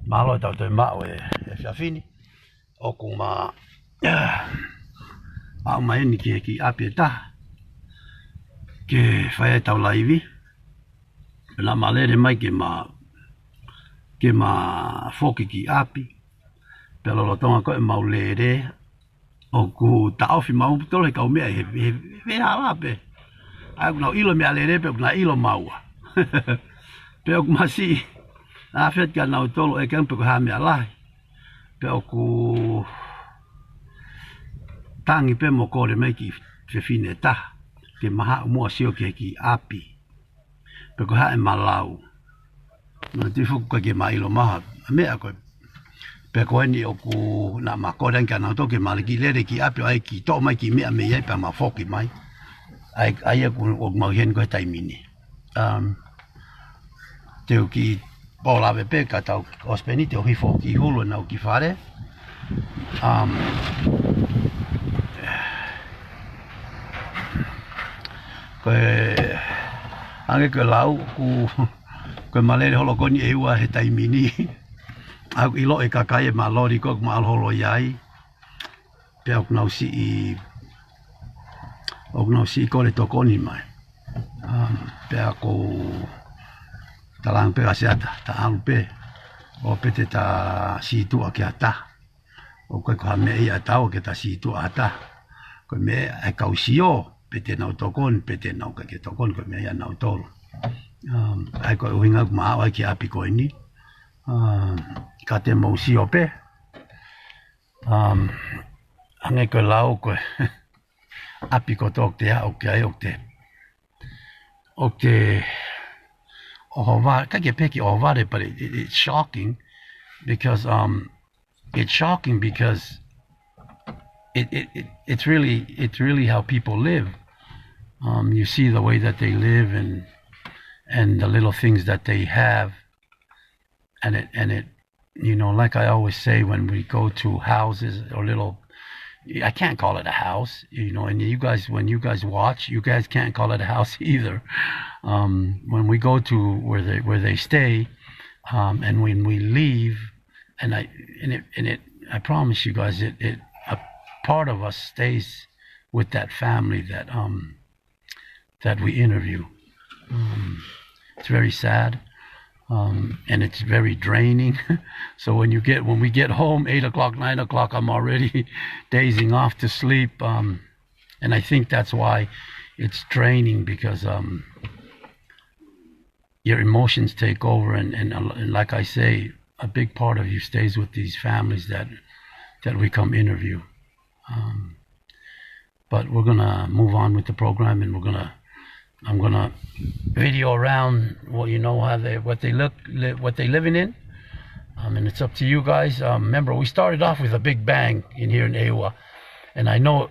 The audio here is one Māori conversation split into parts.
malo tau te mao fiafini o ku ma au mai ni ki api ta ke fai tau laivi la malere mai ke ma foki ki api pelo lo tonga ko mau lere o ku ta ofi mau tole ka me he ala pe ai no ilo me lere pe na ilo mau pe o masi a fet ka na tolo e kan pe ha me ala pe o ku tangi pe mo ko le mai ki fe fine ta ke maha mo sio ke ki api pe ko ha e malau no te fu ko ke mai lo maha me a ko pe ko ni o ku na ma ko dan ka na to ke mal ki le ki api ai ki to mai ki me me ye pa ma foki mai ai ku o mo hen ko tai mini te ki pola ve pe ka tau ospenite o hi foki hulu na ki fare ko ange ko lau ko malere holo ko ni e ua he tai mini au ilo e kakai e malori ko ma holo yai pe au nau si ko le tokoni mai pe ako talang pe asiata ta alu pe o pete ta si tu aki ata o ko ka me ia tau ke ta si tu ata ko me ai kausio pete nau tokon pete nau ka ke tokon ko me ia nau tol ai ko winga ma ai ki api ko ni ka te mo si ope ange ko lau ko api ko tok te o ke ai o te ka ke peki o vare but it's shocking because it's really how people live. You see the way that they live and the little things that they have, and it like I always say when we go to houses or little, I can't call it a house, and you guys, when you guys watch, you guys can't call it a house either. When we go to where they stay, and when we leave, I promise you guys, a part of us stays with that family that we interview. It's very sad, and it's very draining. So when we get home, 8 o'clock, 9 o'clock, I'm already dazing off to sleep, and I think that's why it's draining, because your emotions take over, and like I say, a big part of you stays with these families that we come interview. But we're gonna move on with the program, and I'm gonna video around what they living in, and it's up to you guys. Remember, we started off with a big bang in here in Ewa, and I know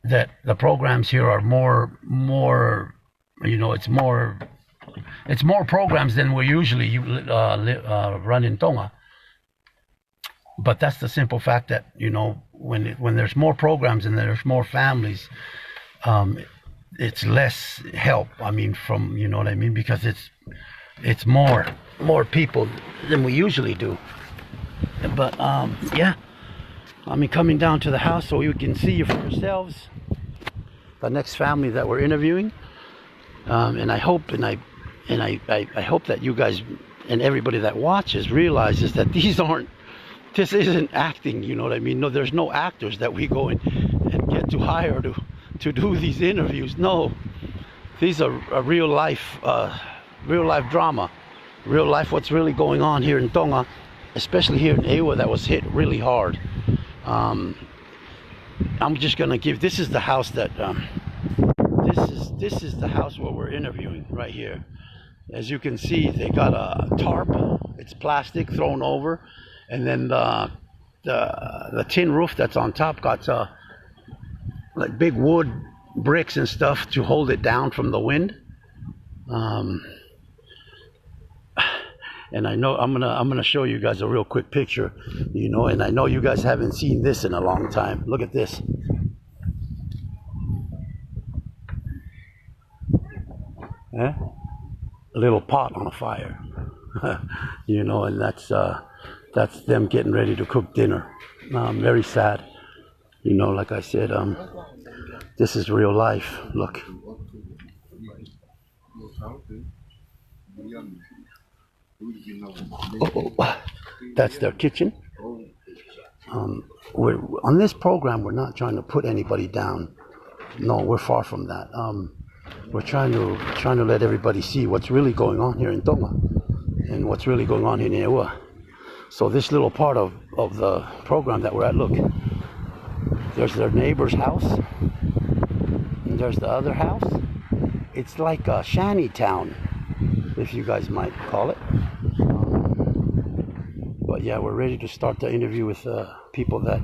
that the programs here are more it's more programs than we usually run in Tonga. But that's the simple fact that when there's more programs and there's more families, it's less help. I mean, from what I mean, because it's more people than we usually do. But yeah, I mean, coming down to the house so you can see for yourselves the next family that we're interviewing, and I hope I hope that you guys and everybody that watches realizes that this isn't acting, you know what I mean? No, there's no actors that we go and get to hire to do these interviews. No, these are a real life drama, real life. What's really going on here in Tonga, especially here in Ewa, that was hit really hard. I'm just gonna give. This is the house that. This is the house where we're interviewing right here. As you can see, they got a tarp. It's plastic thrown over. And then the tin roof that's on top got like big wood bricks and stuff to hold it down from the wind. And I know I'm gonna show you guys a real quick picture, and I know you guys haven't seen this in a long time. Look at this. eh? A little pot on a fire, you know, and that's them getting ready to cook dinner. Very sad, you know. Like I said, this is real life. Look. Oh, that's their kitchen. We're on this program. We're not trying to put anybody down. No, we're far from that. We're trying to let everybody see what's really going on here in Tonga and what's really going on in Eua. So this little part of the program that we're at, look, there's their neighbor's house, and there's the other house. It's like a shanty town, if you guys might call it. But yeah, we're ready to start the interview with people that,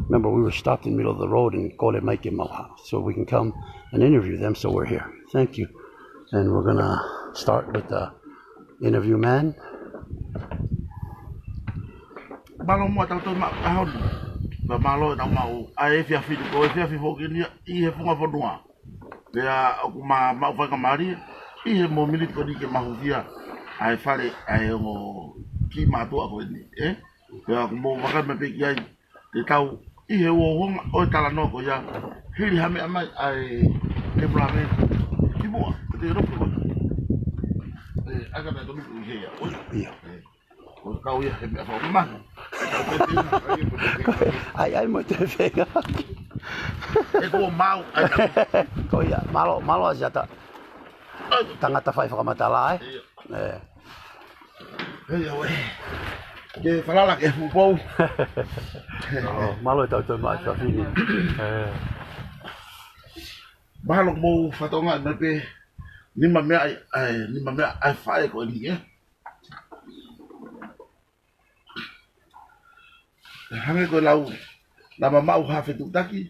remember, we were stopped in the middle of the road in Kore Maike Maha, so we can come and interview them, so we're here. Thank you. And we're gonna start with the interview man. Malo mo tau ma ahon. Ba malo na mau ai fia fi ko fia fi fo ni I he funga fonua. Pea aku ma fa kamari I he mo mili ko ni ke mahuvia. Ai fare ai mo ki ma to ako ni pea aku mo maka me pe ki ai te tau I he wo hong o tala no ko ya. Hiri hame ama ai te brame. Ki mo te ro ko. Aga na to ni he ya. Iya. Kau ya he fa ma. Ai mo te whenga. Ko mau. Ko ia, malo asia ta. Tangata whai whakamatala Hei awe. Ke whalala ke fupou. Malo tau tau mai sa fini. Mahalo mo whatonga me pe ni ma mea ai whae ko ni Hange ko lau na mamau hafe tutaki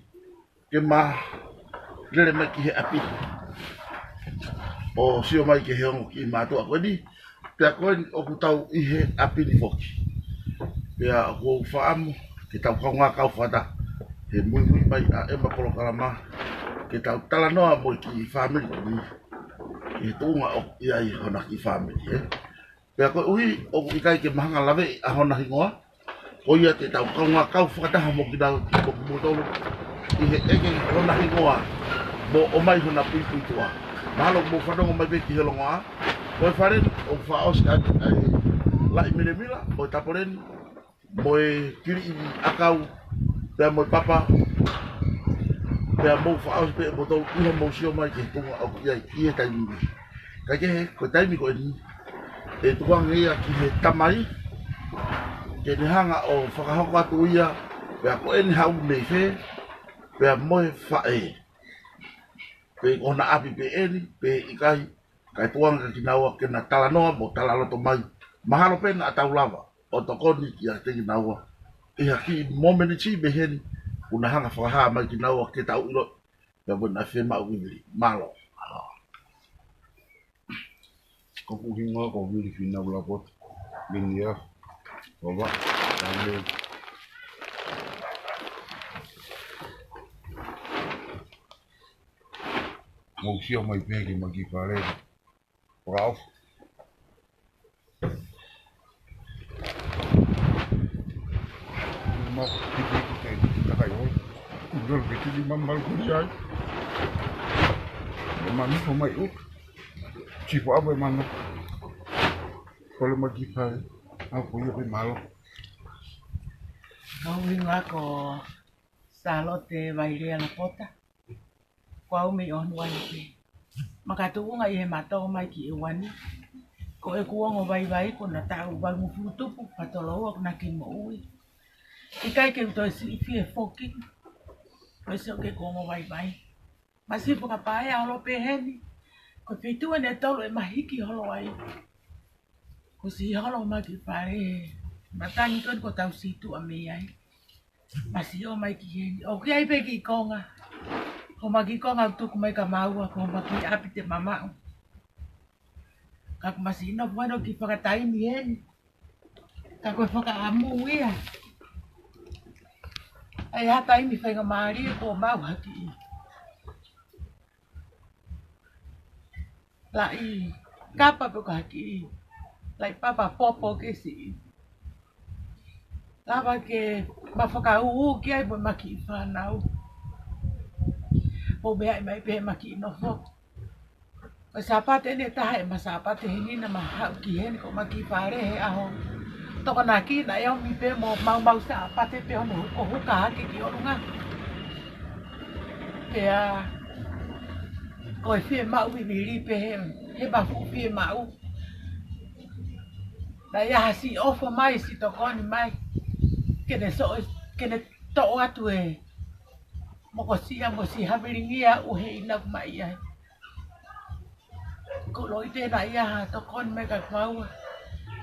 ke ma lele mai ki he api o sio mai ke he ongo ki matua koe ni pea koe o kutau I he api ni foki pea ko whaamu ke tau kaunga kau whata he mui mai a ema kolo kalama ke tau tala noa mo ki family ni ke tunga o iai hona ki family pea koe uhi o ikai ke mahanga lave a hona hingoa o ia te tau kaunga kau whakataha mo ki tau mo ki motolo I he eke hona hingoa mo o mai hona pui tua mahalo mo whanonga mai beki helongoa koe wharen o whaos ai lai mire mila mo taporen mo kiri I akau pea mo papa pea mo whaos pe mo tau iho mo sio mai ke tunga o ki ai I he taimi kai ke he koe taimi koe ni e tuanga ia ki he tamai ke ni hanga o whakahoko atu ia pea ko eni hau nei whe pea moe whae pe ona api pe eni pe ikai kai tuanga ki naua ke na tala noa mo tala loto mai mahalo pena a tau lava o tokoni ki a te ki naua I haki momeni chi beheni una hanga whakaha mai ki naua ke tau ilo pea wena whe mau wili malo Koku hinga ko wili fina wala pot bingia Baba, sambil mau siap mai pergi magi pare, Ralph. Mau kita kayu, udah gitu di mambal kuliah. Mana pemain ut, cipu apa mana? Kalau magi pare. Aku yo malo. Kau hinga ko salote vairea la pota. Kau me on wani pe. Makatuunga I he matau mai ki wani. Ko e kuongo vai ko na tau vai mu futupu patolo na ki mo ui. I kai ke to si fie foki. Ko se ke kuongo vai. Masi po ka pae a lo pe heni. Ko fitu ne tolo e mahiki holo ai. Ko si halo mai ki pare matani kon ko tau situ a me ai masi o mai ki heni o ki ai pe ki konga ko magi konga tu ko mai ka maua ko magi api te mama ka masi no bueno ki para tai ni heni ka ko foka amu ia ai ha tai mi fenga mari ko mau haki lai kapa pe ka ki lai papa popo ke si lava ke mafaka u ki ai mo maki whanau po mea mai pe maki no fo o sapate ne taha e masapate hini na mahau ki heni ko maki whare he aho toko na ki na eo mi pe mo mau sapate pe ono huko huka hake ki orunga pe a ko e fie mau mi miri pe he bafu fie mau na ia hasi ofo mai si tokoni mai kene so kene to atu e mo si habiringia u he ina mai ai ko loi te na ia ha to kon me ka mau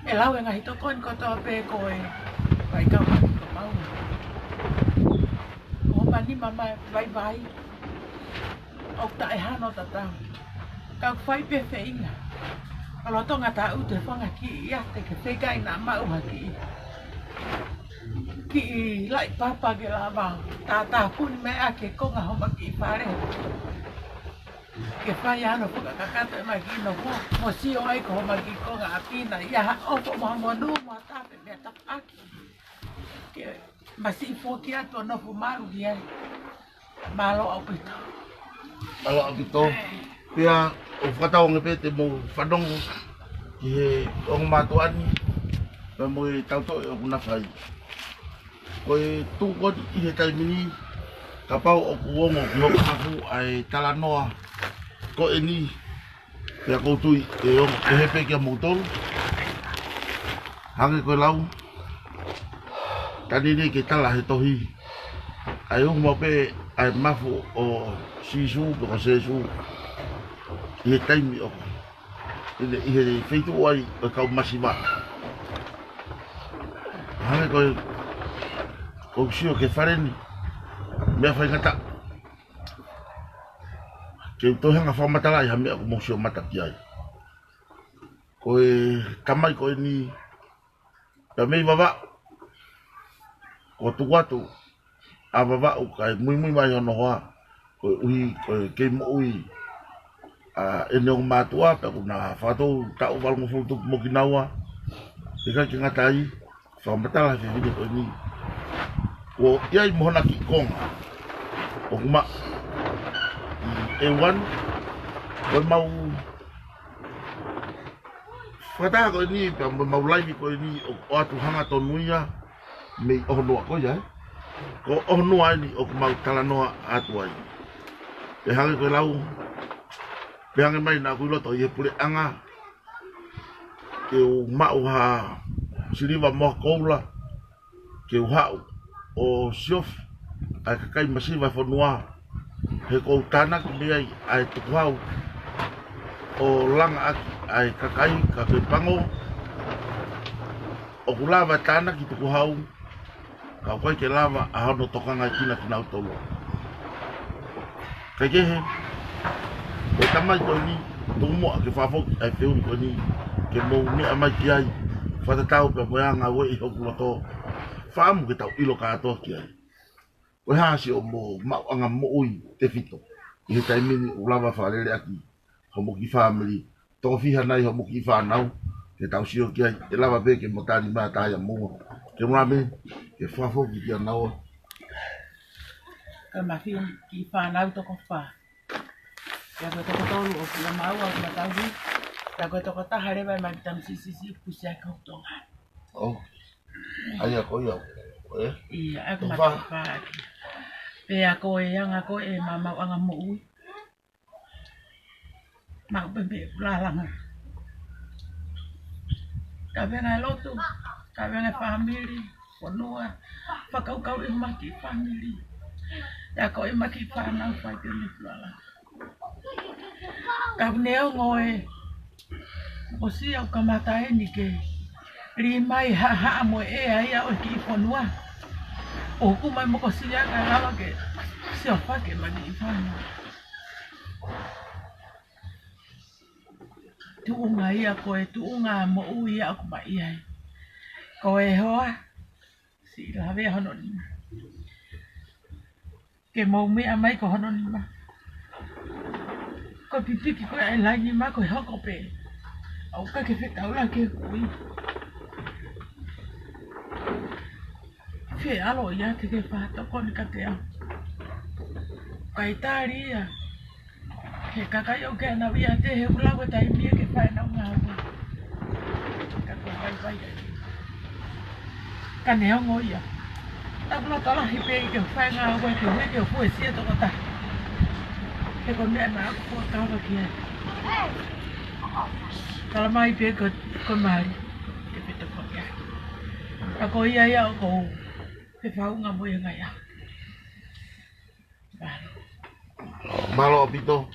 e lau e ngai to kon ko to pe ko e vai ka ko mau ko mani mama vai o ta e hano ta ta ka fai pe fe ina alo to ngata u te fanga ki ia te ke fe kai na mau ha ki lai papa ke lava tata pun me a ke konga homa ki pare ke fai ano puka kakata ma ki no mo si o ai ko homa ki konga apina ia o po mo no mo ta pe me ta aki ke ma si fo ki ato no fu maru ki ai malo au pito Malo abito. Pia o whakatao nge pete mo whanongo ki he o matuan pa mo e tauto e o kuna whai. Ko e tūkoni i he taimini ka pau o kuongo ki hoka haku ai talanoa ko e ni pia koutui e hepe kia moutolu. Hange koe lau tani nei ke tala he tohi ai mo pe ai mafu o sisu ko sesu i he taimi o i he feitu ai o kau masiva hange koe ko sio ke fareni me fa ngata ke to hanga fa matala ya me ko mo sio mata ki ai koe kamai koe ni ta mei baba ko tu watu ababa o kai muy mai ono hoa ko ui ko ke mo ui e no matua pe na fato ta o val mo futu mo kinawa e ka ki ngata ai fa matala fe video ko ni ko ia mo na ki kong o ma e wan ko mau fata ko ni pe mau live ko ni o atu hanga to nuia me o no ko ya ko ono ai ni o mau tala noa atu ai e hange ko lau pe hange mai na ku loto ye pure anga ke o mau ha siriva mo koula ke o hau o siof ai ka kai masiva fo noa he ko tana ki me ai tu hau o langa ai ka kai ka pe pango o kulava tana ki tu hau ka koe ke lava a hono tokanga kina kina utolo. Ka kehe, o tamai koe ni, tumo a ke whafok ai whiuni koe ni, ke mou ni amai ki ai, whatatau pe moeanga we i hoku loto, whaamu ke tau ilo ka atoa ki ai. Koe haasi o mo mau anga mo ui te fito, i he taimini o lava whalere aki, homo ki whamili, toko whiha nai homo ki whanau, ke tau sio ki ai, e lava pe ke motani maa taia mua. Ke mrame, ke whafo ki kia naua. ka mafi ki whanau toko wha ya koe toko tolu o kula mau au matau hi ya koe toko tahare vai mai tam sisi pusia kautonga Oh, aia koe au. iya aku matau wha pe a koe anga koe e mamau anga mo ui mau bebe lalanga ka venga lotu ka venga family ponua whakaukau i maki family ya koe maki whanau whai te ni lala ka neo ngoe o si au kamata e ni ke ri mai ha mo e ai au ki ponua o ku mai mo ko si ya ka lava ke si o fa ke maki whanau tuunga ia koe tuunga mo ui aku mai ai koe hoa si lawe hono ni ke mo me amai ko hono ni ma ko pipi ki ko ai lai ni ma ko hoko pe au ka ke fe tau la ke kui fe alo ya te ke fa to ko ni ka te a kai tari ya ke kakai o ke na via te he ula ko tai mi ke fa na nga ka ko vai vai ka ne ngo ya ta ko ta la hi pe ke fa nga ko ke he ke fu e to ko ta ke ko me na ko ta ba ki kalau mai pe ko mari ke pe to ko ya ta ko ia ya ko pe fa nga mo ya nga ya Malo pito.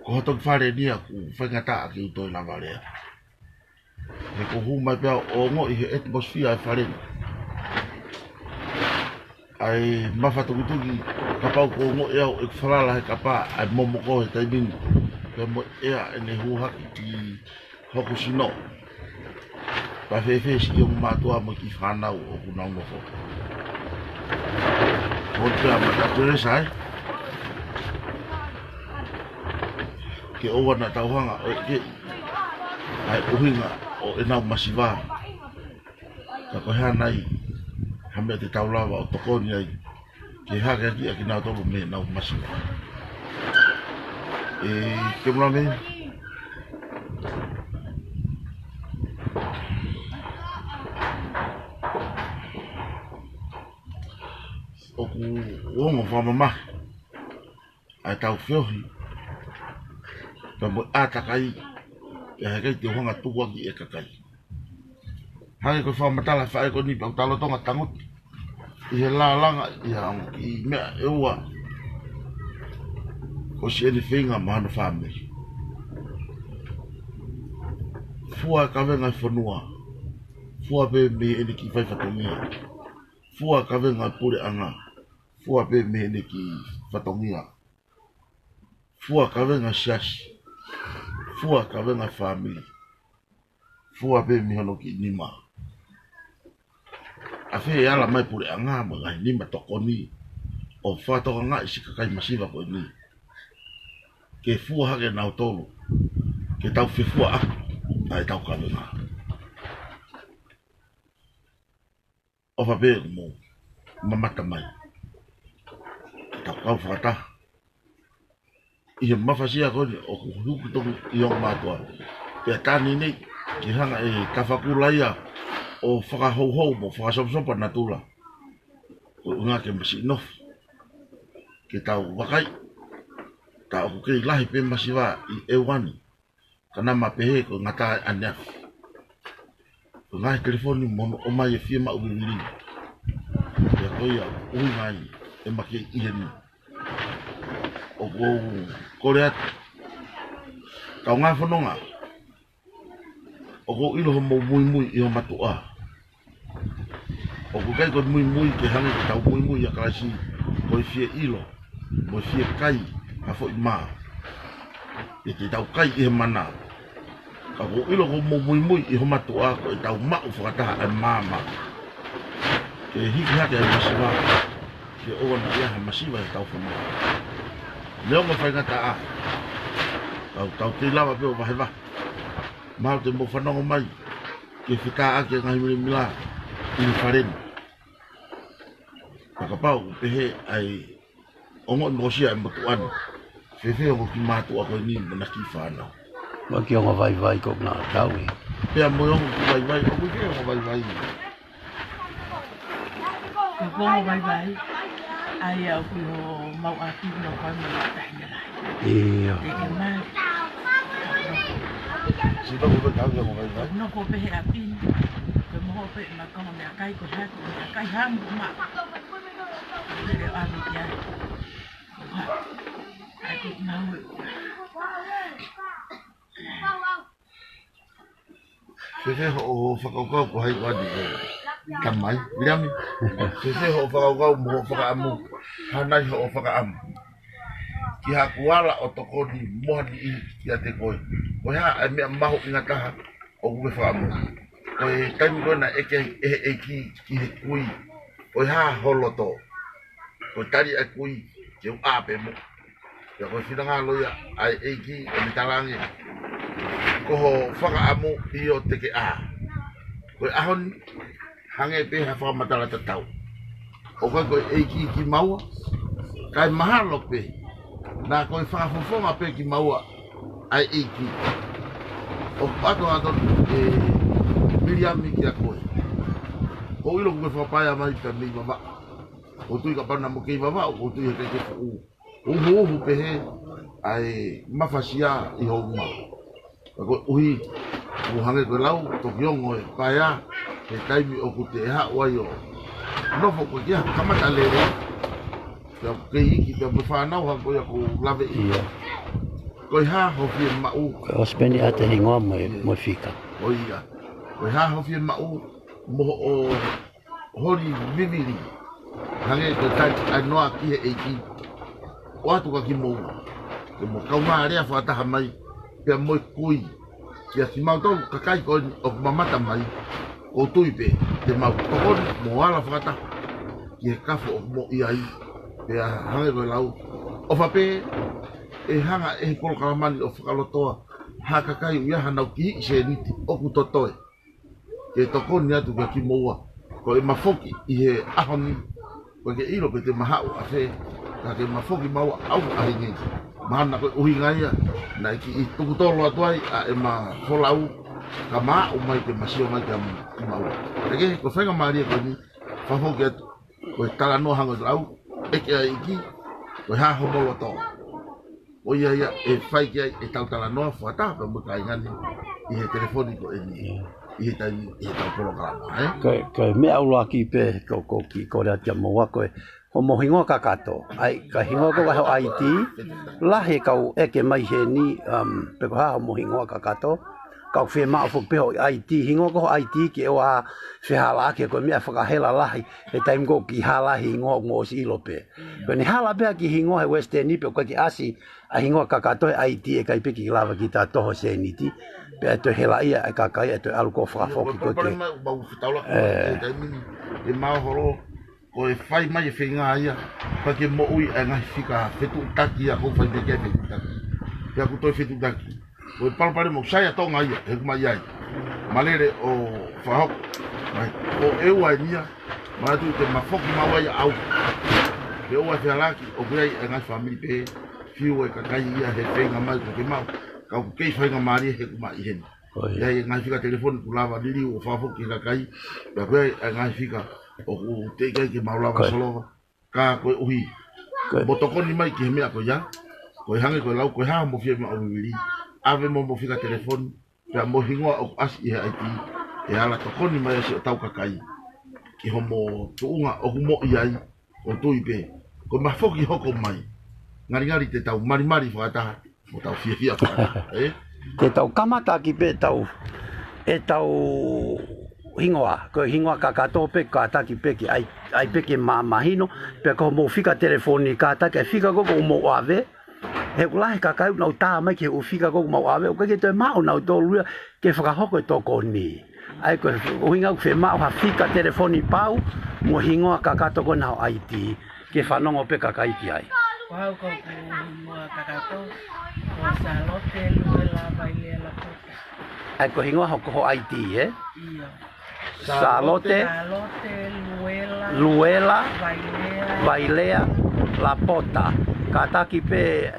Ko tok fare ni aku whangata ki uto na vale. E ko huma pia o ngo i he atmosphere fare. Ai mafatu kutuki kapau ko ngo e o whalala he kapa ai momo ko he taibini. Pe mo ea ene huha ki hokusino. Pa fefe si yung matua mo ki whanau o kunau ngofo. Porque a mata sai ke o wana tauhanga o ke ai uhinga o ena masiva ka ko hanai hame te taulawa o tokoni ai ke haga ki akina to me na masiva ke mlame o ku wongo fa mama ai tau fiohi ta mo atakai ya kai te honga tu wa ki e kakai hai ko fa matala fa ko ni pa talo tonga tangut i la langa ya i me ewa ko si ni finga man family fua ka venga fonua fua be me ni ki fa fa tongia fua ka venga pure anga fua be me ne ki fatongia fua ka venga shash fua ka venga family fua be me hono ki nima afe ya la mai pure anga mo ngai nima tokoni o fa to nga isi ka kai masiva ko ni ke fua ha ke na tolo ke tau fe fua ai tau ka venga o fa be mo mamata mai kau fata ia mafasia ko o ku to iyo matua pe tani ni ki hanga e kafakulaya o faka ho ho mo faka sop na tula o nga ke masi no ke tau wakai ta o ke lahi pe masiva i ewani kana mapehe ko ngata anya o nga telefoni mo o mai firma o bili ya ko ya o ngai e maki ieni o korea kau nga fononga o ko ilo mo muy i o matua o ko kai ko muy ke hangi tau muy ya kasi ko fie ilo mo fie kai a fo ma e te tau kai i mana ka ko ilo ko mo muy i o matua ko tau ma o fata a mama e hiki hake a masiva ke o na ia masiva e tau fono leo mo fai ngata a tau te lava pe o vaheva mau te mo whanongo mai ke whika ake ngai mila i wharen kakapau pehe ai ongo ngosia e motu anu whewhe o ki mātu ako ni mana ki whanau Waki o vai ko na taui. pea mo yongo ki vai o kuke o vai ko ko vai ai au ku mau ati no ko mo ta ni lai Iya. e ke mai si to ko tau ko vai no ko pe a pin ko mo pe ma ko me kai ko ha ko kai ham ma le a mi ya ai ko na whewhe o whakaukau ko hai wadi kamai mirami whewhe o whakaukau mo whakaamu hanai o whakaamu ki ha kuala o tokoni mohani i kia te koe koe ha e mea maho inga taha o kuwe whakaamu koe taimi koe na eke ki he kui koe ha holoto ko tari ai kui ke u ape mo ya ko fina nga loia ai eiki o mitalangi ko ho whaka amo i o teke a ko ahon hange pe ha whaka matala ta tau o ko eiki ki maua kai mahalo pe na ko whaka fofonga pe ki maua ai eiki o pato ato Miriam ki a koe o ilo ko whapaya mai ka mi mama o tui ka pana mo kei mama o tui he ke uhu pehe ai mafasia i ho ma ko uhi o hange ko lau to kiongo e paya e taimi o kute ha wa yo no fo ko ya kamata lere ya ke iki pe fa na ha ko ya ko lave i ko ha ho fi ma u o speni ate hingoa mo fika o ia ko ha ho fi ma u mo o hori viviri hange ko tai anoa ki e iki o atu ka ki mo ke mo kauma area fa ta mai pe mo kui ya si mau tau kakai ko o mamata mai o tuipe te mau tokon mo ala fa ta ki kafo mo iai pe hange ko lau o fa pe e hanga e ko kalamani o fa lotoa ha kakai u ya hana ki se ni o ku totoe ke tokon ya tu ka ki moa ko e mafoki i he ahoni ko ke ilo pe te mahau a fe ka ke mafoki mau au a hingi mana ko uhi ngai na ki i tuku tolo atuai a e ma folau ka ma o mai ke masio mai ka mau ke ko fenga mari ko ni fa ho ke ko tala no hango lau e ke iki ko ha ho mo to o ia e fai ke e tala no fa ta ko mo kai ngani i he telefonico e ni i ta programa ko me au ki pe ko le tia mo wa ko o mo hingo ka kato ai ka hingo ko ho IT la he ka e ke mai he ni pe ko ha mo hingo ka kato ka fe ma fo pe ho IT hingo ko IT ke wa fe hala ke ko me fa ka hela la e time go ki hala hingo mo si lo pe ko ni hala pe ki hingo he western ni pe ko ki asi a hingo ka kato IT e kai pe ki lava ki ta to se ni ti pe to hela ia ka kai to alko fra fo ki ko te e ma horo ko e fai mai e whenga ia pa ke mo ui e ngai whika whetu taki a ko fai peke whetu taki pia ku toi whetu taki ko e palapare mo sai a tonga ia e kuma iai malere o whahok o e ua e nia ma tu te mafoki maua ia au pe ua te alaki o kuei e ngai whamiri pe fiu e kakai ia he whenga mai ko ke mau ka ku kei whenga maari he kuma i heni ia e ngai whika telefoni ku lava liri o whafoki kakai pia kuei e ngai whika o ku te kai ke maulava solova ka ko uhi mo tokoni mai ki mea ko ya ko hange ko lau ko ha mo fie ma o wili ave mo fika telefoni pe mo hingoa o as i IT e ala tokoni mai se tau kakai ki homo tuunga o mo iai o tuipe ko mafoki hoko mai ngari te tau mari fata o tau fie fata te tau kamata ki pe tau e tau hingoa ko hingoa ka kato pe ka ta ki pe ki ai pe ki mahino pe ko mo fika telefoni ka ta ke fika go mo ave he kula ka ka no ta mai ke u fika go mo ave o ke te ma o na to lu ke faka hoko to ko ni ai ko hinga fe ma ha fika telefoni pau mo hingoa ka kato ko na IT ke fanongo pe ka kai ki ai Wahau ko hingoa ka kato o salote luela bailea la kota ai ko hingoa ho IT iya Salote, Luela, Bailea, La Pota. Kataki pe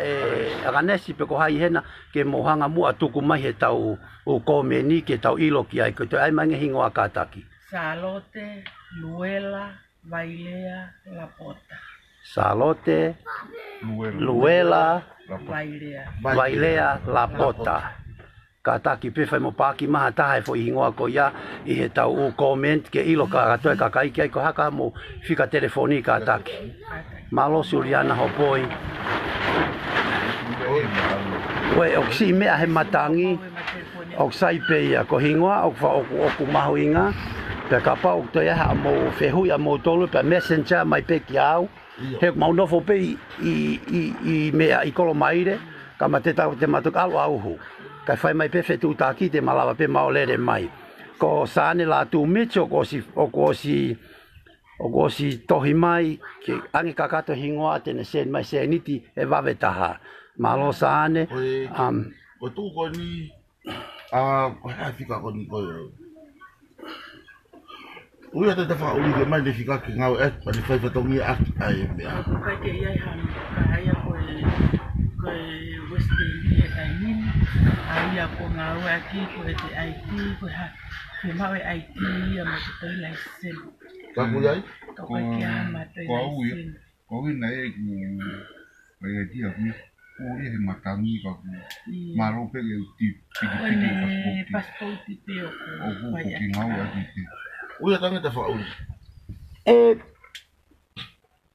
aganesi pe ko hai hena ke mohanga mua tuku mai he tau o komeni ke tau ilo ki ai ko te ai mange hingoa kataki. Salote, Luela, Bailea, La Pota. Salote, Luela, Bailea, La Pota. Kataki pe fai mo paki maha taha e fo ingoa ko ia i he tau o comment ke ilo ka ratoe ka kai ki ko haka mo fika telefoni kataki. Malo Suliana ho poi. We oksi mea he matangi oksai pe ia ko hingoa o fa o ku mahu inga pe kapa o to ia mo fehu ia mo tolu pe messenger mai pe ki au he mau no fo pe i mea i kolo maire kama te tau te matuk alu auhu. Kai fai mai pe fetu taki te malawa pe maolere mai. Ko sane la tu micho ko si o ko si tohi mai ke ange kakato hingoa tene sen mai se niti e vave taha malo sane Ko tu ko ni ko ha fika ko ni ko Ui ata te wha uli ke mai ne fika ki ngau e pa ni whai whatongi ai mea. Kai ke iai han, kai aia koe Western e kai nini, aia ko ngau e ki koe te IT, koe ha, ke mau e IT a mo te toi lai sen. Ka kulai? Ka koe ki a ma toi lai sen. Ko ina e ku e dia ku ko e matangi ka ku maro pe le ti Koe ne passport te o ko ko ki ngau e ki. Ui ata nge te wha uli.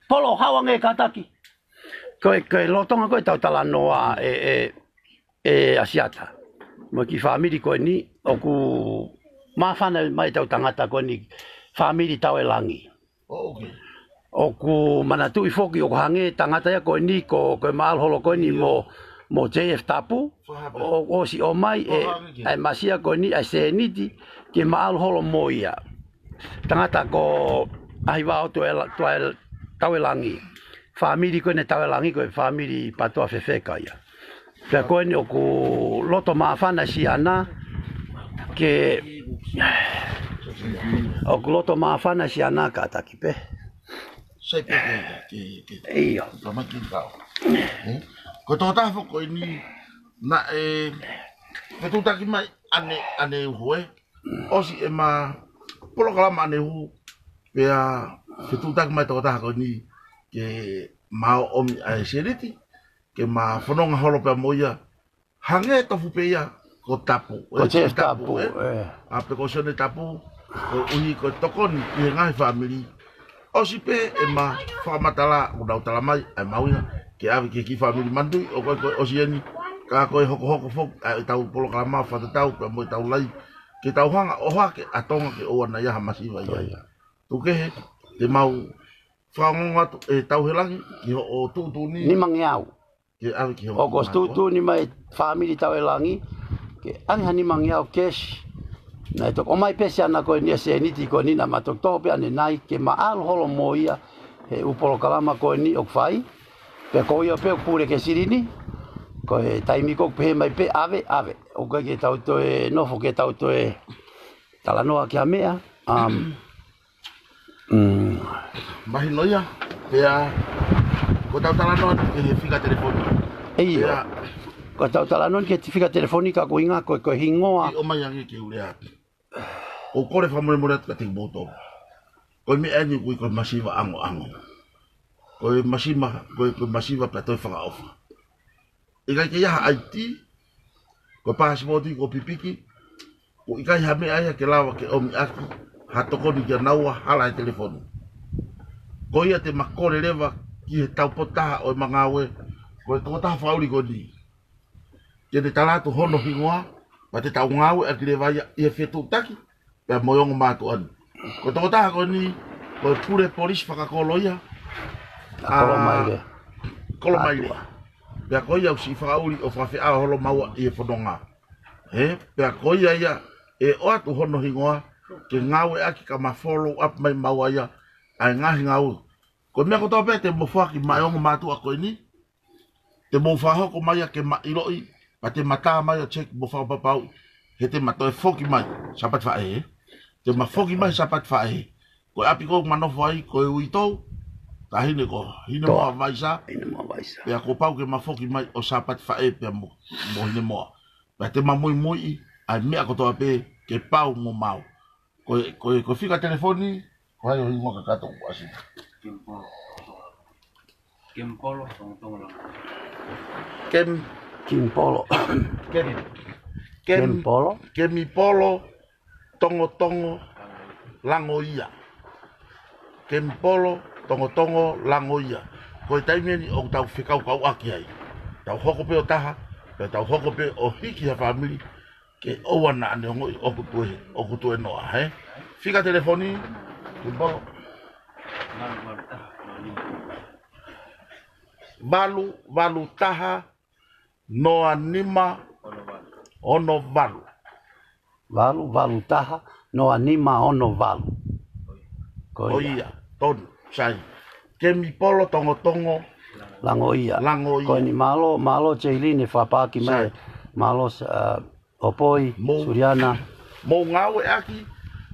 Polo hawa nge kataki. Koe lotonga koe tau tala noa asiata. Mo ki whamiri koe ni, o ku mawhana mai tau tangata koe ni whamiri tau e langi. Okay. O ku manatu i foki o ku hange tangata ia koe ni, koe maalholo koe ni mo JF Tapu. O si o mai e masia koe ni, ai se niti, ke maalholo mo ia. Tangata ko ahiwa o tau e langi. Whamiri koe ne tau e langi koe whamiri patoa whewheka ia. Pea koe ni o ku loto maafana si ana ke o ku loto maafana si ana ka taki pe. Sai pe ke. Iyo. Rama ki kau. Ko tō tāwha koe ni na ko tō taki mai ane hoe. Osi e ma polo kalama ane hu. Pea ke tō taki mai tō tāwha koe ni ke mao omi ai seriti. Ke ma whanonga holo pia moia, hange tofu pia ko tapu. Ko chef tapu. Ape ko sone tapu, ko uni ko tokoni, ki he ngai family. Osi pe e ma whamatala, o nau tala mai, ai mauina, ke awe ke ki family mandui, o koe koe osi eni, ka koe hoko hoko fok, ai tau polo kalama, whatatau, pia moi tau lai, ke tau hanga oha ke atonga ke oa na iaha masiwa ia. Tukehe, te mau whaonga e tau helangi, ki ho o tutu ni. Ni mangiau. O ko stutu ni mai family tau e langi ke anha ni mangiau cash na to o mai pese ana ko ni se ni ti ko ni na matok to pe ani nai ke ma al holo moia e upolo kalama ko ni ok fai pe ko yo pe pure ke sirini ko e taimi ko pe mai pe ave o ko ke tau to e no fo ke tau to e tala noa ke amea Mahi noia, pea, ko tau tala noa ke he fika telefoni. Iyo, ko tau tala noa ke fika telefoni ka ko inga ko hingoa. O mai angi ke ulea. O kore whamore more atu ka te moto. Ko me eni ko masiva ango. Ko masiva pia toi whanga ofa. Ikai ke iaha IT, ko pasipoti, ko pipiki, ko ikai hame aia ke lawa ke omi aki, hatokoni kia naua hala e telefoni. Ko ia te makore lewa ki he tau potaha o mga awe, ko e tōtaha whauri ko ni. Ke te talatu hono hingoa, pa te tau ngawe a ki lewa ia i he whetu taki, pia moyongo mātu anu. Ko tōtaha ko ni, ko e pure polisi whakakolo ia. Kolo maire. Kolo maire. Pia ko ia usi whakauri o whawhea holo maua i he whanonga. Pia ko ia e o atu hono hingoa, ke ngawe aki ka ma follow up mai maua ia, ai ngahi ngau. Ko mea ko tau pe te mo whaki mai ongo mātua koe ni. Te mo whahoko mai a ke ma iroi. Pa te mata mai a check mo whapapau. He te matoe whoki mai sapat whae. Te ma whoki mai sapat whae. Ko api ko manofo ai koe ui tau. Ka hine ko. Hine moa vaisa. Hine moa vaisa. Pea ko pau ke ma whoki mai o sapat whae pea mo hine moa. Pea te ma mui mui. Ai mea ko tau pe ke pau mo mau. Ko fika telefoni. Ko hai o hingo ka kato kuasi. Kimpolo, tong lang. Kimpolo. Kimpolo. Kemipolo, tongo, lango ia. Kempolo, tongo, lango ia. Ko e taimeni o tau whikau kau aki ai. Tau hoko pe o taha, pe tau hoko pe o hiki ha family, ke owana ane ongo i oku tue noa, he? Fika telefoni, Kempolo. Valu taha, noa nima, ono valu. Valu taha, noa nima ono valu. Ko ia. ton sai ke mi polo tongo Lango ia. lango Ko ia ni malo Jailin e whapaki mai. Sai. Malo Opoi, Mo- Suriana, mo ngau e aki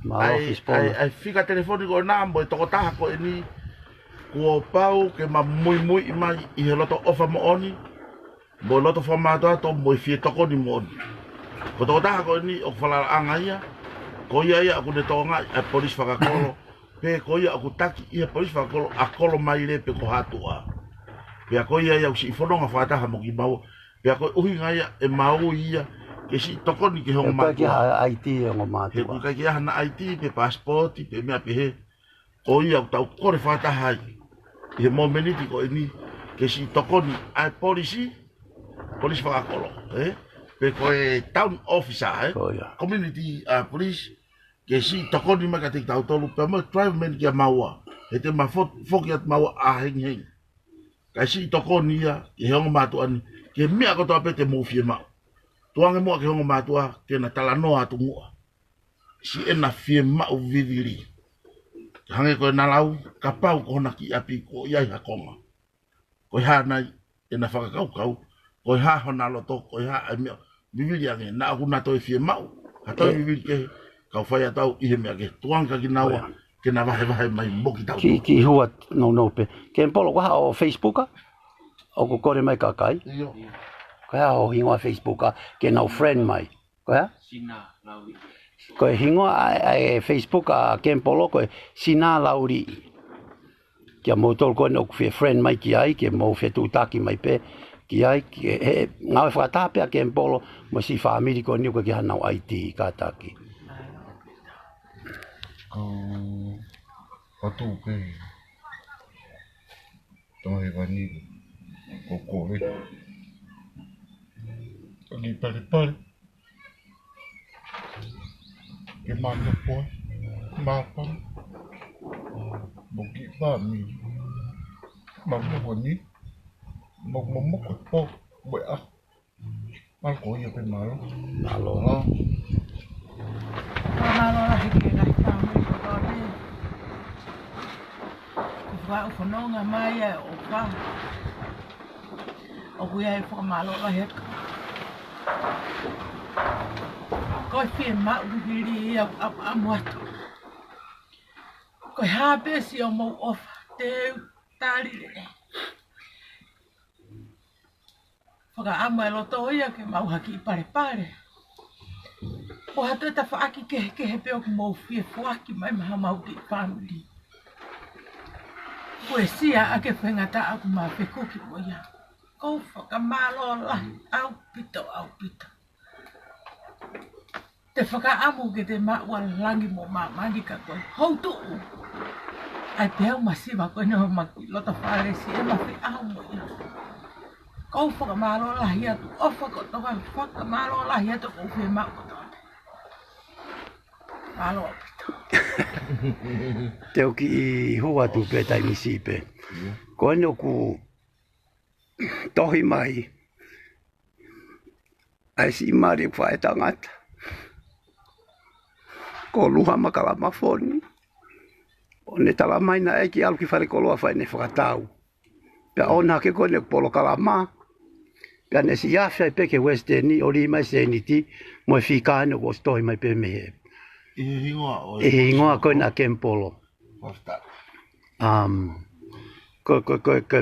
malo Fispona. ai fika telefoni ko na mo to taha ko ni ko pau ke ma mui mai i he loto ofa mo oni mo loto formato to mo fi to ko ni mo oni ko to taha ko ni o fala anga ia ko ia aku de tonga a polis faka kolo pe ko ia aku taki ia polis faka kolo a kolo mai le pe ko hatua pe ko ia usi fononga fata ha mo ki mau pe ko uhi ia e mau ia ke si to ko ni ke hong E ma ki ha IT e ngo he mātua. ku ka kia na IT pe passport pe me pe he o ia tau kore fata hai he momeniti ko ni ke si tokoni ai policy fa kolo pe ko e town officer Ko ia. community police ke si tokoni ma ka te tau tolu pe mo drive men kia maua e te ma foki at maua a heng heng ka si tokoni ia ke hongo matu ani ke mea ko to pe te mo fie ma tuange mo ke hongo matua ke na tala noa tu mua si ena fie mau viviri. Hange ko na lau kapau ko na ki api ko iai hakonga. Ko ha nai ena whakakau kau. Ko ha hona loto ko ha ai viviri ange na aku na toi fie mau. Ha toi viviri ke kau whai atau ihe mea ke tuanga ki naua ke na wahe mai moki tau. Ki hua no pe. Ke polo ko ha o Facebook a? O ko kore mai kakai. Iyo. Ko ha o hingoa Facebook a. Ke nau friend mai. Ko ha? Sina lauri. Ko hingoa ai Facebook a ke polo ko sina lauri. Kia mo tol ko no ku friend mai ki ai ke mo fe tu taki mai pe ki ai ke ngau whakatape a ke polo mo si family ko ni ko ki hanau IT ka taki. Ko tu pe. Tong he vani ko ve. Ni pare. Ke manda po. Mapa. Boki pa mi. Manda vani. Mo ko po. Bo a. Mal ko ia pe malo. Malo. Malo la hiki ngai whamiri ko tōne. Ko whau whanonga mai e o wha. O kuia e whakamalo la heka. Ko e whie mau viviri i a muatu. Ko e hāpesi o mau ofa te tārirere. Whaka ama e loto ia ke mau haki i pare. O hata ta whaaki ke he peo ku mau whie whaaki mai maha mau ki family. Ko e sia ake whengata aku maa whekuki mo ia. Ko whakamalo lahi au pito. Te whakaamu ke te maua langi mo mangi ka koe. Hou tuu. Ai peo masiwa koe no maki lota whare si e mawhi au mo ia. Ko whakamalo lahi atu. O whakamalo lahi atu ko whi mau koto. Malo apito. Teo ki i hua tu pe tai misi pe. Ko eno ku tohi mai. Ai si mari whae tangata. Ko luha makala mafoni. O ne tala mai na eki alu ki whare koloa whae ne whakatau. Pea ona ke ko ne polo kalama. Pea ne si yafia peke West End o li mai se ni ti. Mo e whika ane ko stohi mai pe mehe. I hingoa o E ingoa koe na kempolo. Hosta. Ko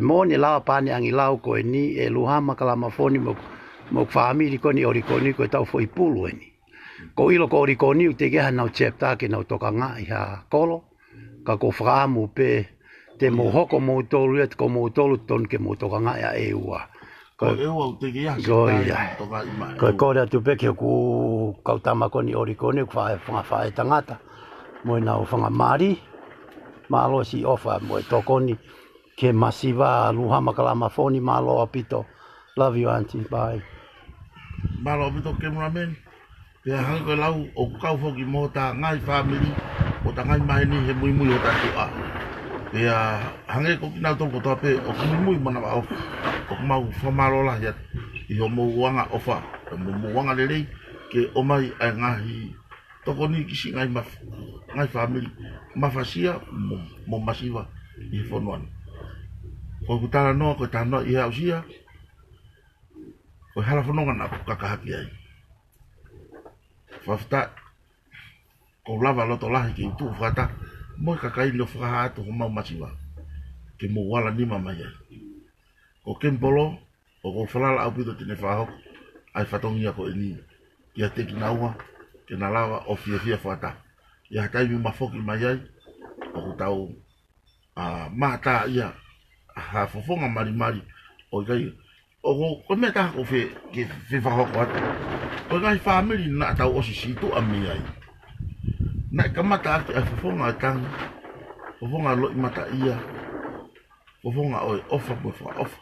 moni lao pane angi lao koe ni e luhama kalama foni mo whaamiri koni orikoni koe tau fo i pulu eni. Ko ilo ko orikoni u te keha nau chepta ke nau toka ngā i ha kolo. Ka ko whaamu pe te mo hoko mo tolu et ko mo tolu ton ke mo toka ngā i a eua. Ko ewa u te kia se Ko tai ia. toka ima. Ko kore atu peke ku kautama koni orikoni ku whae tangata. Mo nau whanga mari. Malo si ofa mo tokoni ke masiva luhama kalama foni malo apito. Love you auntie. Bye. Malo bito cameraman. Pea hangi koe lau o kukau foki mo ta ngai family o ta ngai mahini he mui o ta tua. Pea hangi ko kina tol ko tope o mui mana wa ofa. O mau whamalo la hiat i ho mo wanga ofa. Mo wanga lelei ke o mai ai ngahi toko ni kisi ngai family mafasia mo masiva I fonoan ko kutala no ko tano I ausia ko hala fononga na kakahaki ai fafta ko lava loto lahi ki tu fata mo kakai lo fraha to mo masiva ke mo wala ni mama ya ko kempolo o ko falala au pito tine faho ai fatongia ko ini ia te kinaua ke na lava o fia fata ia tai mi mafoki mai ai o tau mata ia ha fofonga mari o gai o ko meta ko fe ke fe faho ko o gai family na tau o situ ami ai na kamata ki fofonga tang fofonga lo mata ia fofonga o ofa po ofa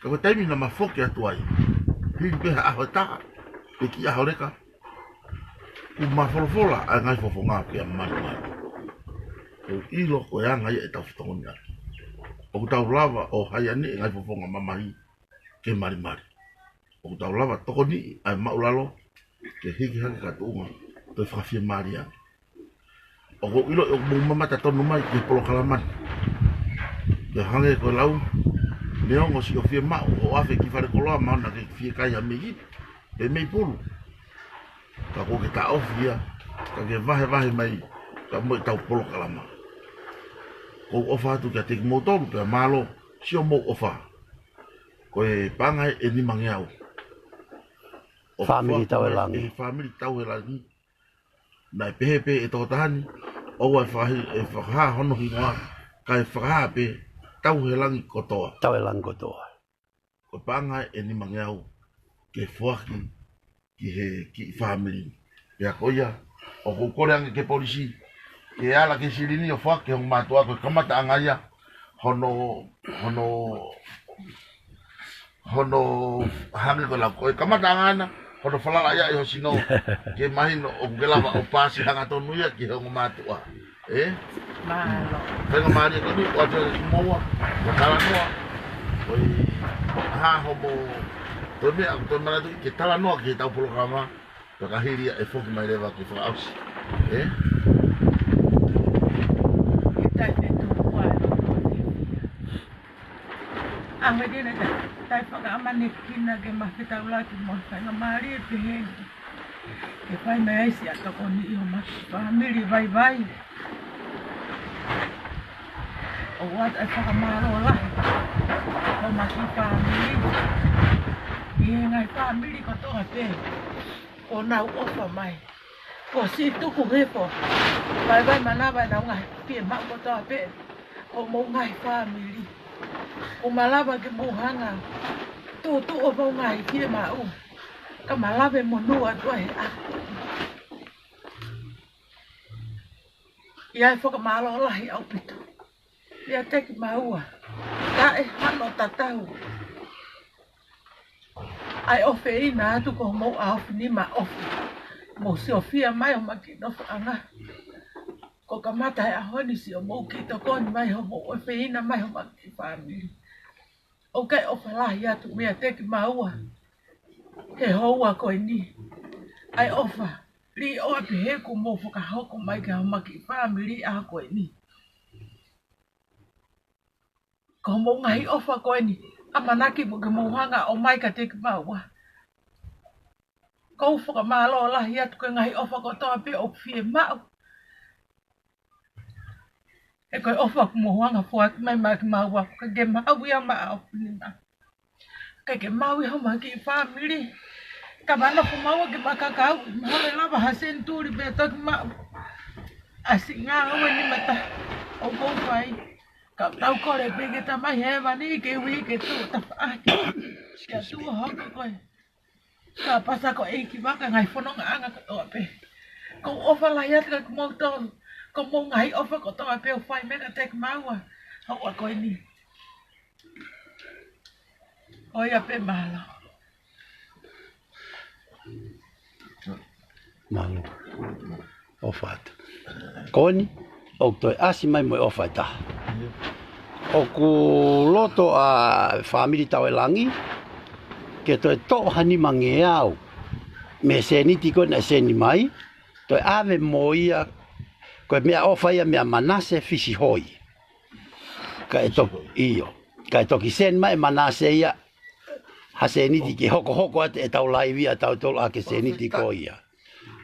ko tai mi na mafoki atu ai hi ha hota e ki a horeka u mafolofola a ngai fofonga ke mari o ilo ko ya ngai e tau ftonga o tau lava o hayani ngai fofonga mamahi ke mari o tau lava tokoni ai maulalo ke hiki haki katunga to frafie maria o ilo o mama tonu mai ke polo kalaman de hange ko lau Leongo si o fie ma o afe ki fare koloa ma na ke fie kai amigi e mei pulu ka ko ke ta ofia ka ke vahe mai ka mo tau polo kalama ko ofa tu ka te motor pe malo si o mo ofa ko e panga e ni mangiau family tau elangi family tau elangi na pepe e to tani o wa fa hono hinga ka fa pe tau helangi kotoa. Tau helangi kotoa. Ko panga e ni mangiau ke fuaki ki family. Pea koia o ko koreangi ke polisi ke ala ke silini o fuaki hong matua ko kamata angaya hono hangi ko la ko kamata angana hono falala ya yo sino ke mahino o gelava o pasi hanga tonu ya ki hong matua. Malo. Tengo Maria que ni o te moa, o tala noa. Oi, homo. Tome a to mara que tala noa que tau programa, to ka hiria e foki mai leva que fa aus. Kita itu kuat. Ame dia nak tai pakai aman kina ke mah kita ulah tu mah saya Maria pehen. Que pai mai si atau koni yo mas family bye. O wat ai whakamaro lah. O maki family. Ie ngai family ko toa pe. O nau ofa mai. Ko si tuku hepo. Vai manaba nau ngai pie mak ko toa pe. O mo ngai family. O malaba ke mo hanga. Tu o mo ngai pie mau. Ka malabe mo nua tuai a. Ia whakamaro lah i au pito. Ia teki maua, ka e hano tatau. Ai ofe ina atu ko mo aofi ni ma ofi. Mo si ofia mai o maki nofu anga. Ko kamata e ahoni si o mo ki to koni mai o mo ofe ina mai o maki family. O kai ofe lahi atu mea teki maua. He hoa ko ni. Ai ofa, li o api heku mo whakahoko mai ka o maki family a ko ni. Ko mo ngai ofa ko ni amanaki mo ke mo hanga o mai ka te maua. Ko foka malo la ia ko ngai ofa ko to pe o fie mau. E ko ofa ko mo hanga fo mai maua ka ge mau ia ma o ni ma. Ka ge mau ho ma ki family. Ka bana ko mau ke makaka mo le lava hasenturi be to ma. Asinga o ni mata o go fai. Kau tahu kau lebih kita mah hebat ni kewi gitu tapi kita tu hak kau. Kau pasal kau ikhlas kan ngai phone ngai ngai kau apa? Kau offer layar kan mau tahu kau mau ngai offer kau tahu apa? Fine mereka take mau hak kau ini. Oh ya pe malu. Malu. Offer. Kau ni? O toi asi mai mo ofa ta. O ku loto a family tau elangi ke toi to hani mangeau. Me se ni tiko na se ni mai Toi ave moia ko mea ofa ia mea manase fisi hoi. Ka eto io. Ka eto ki sen mai manase ia haseniti ki hoko at e tau laivi a tau tol a ke seniti ko ia.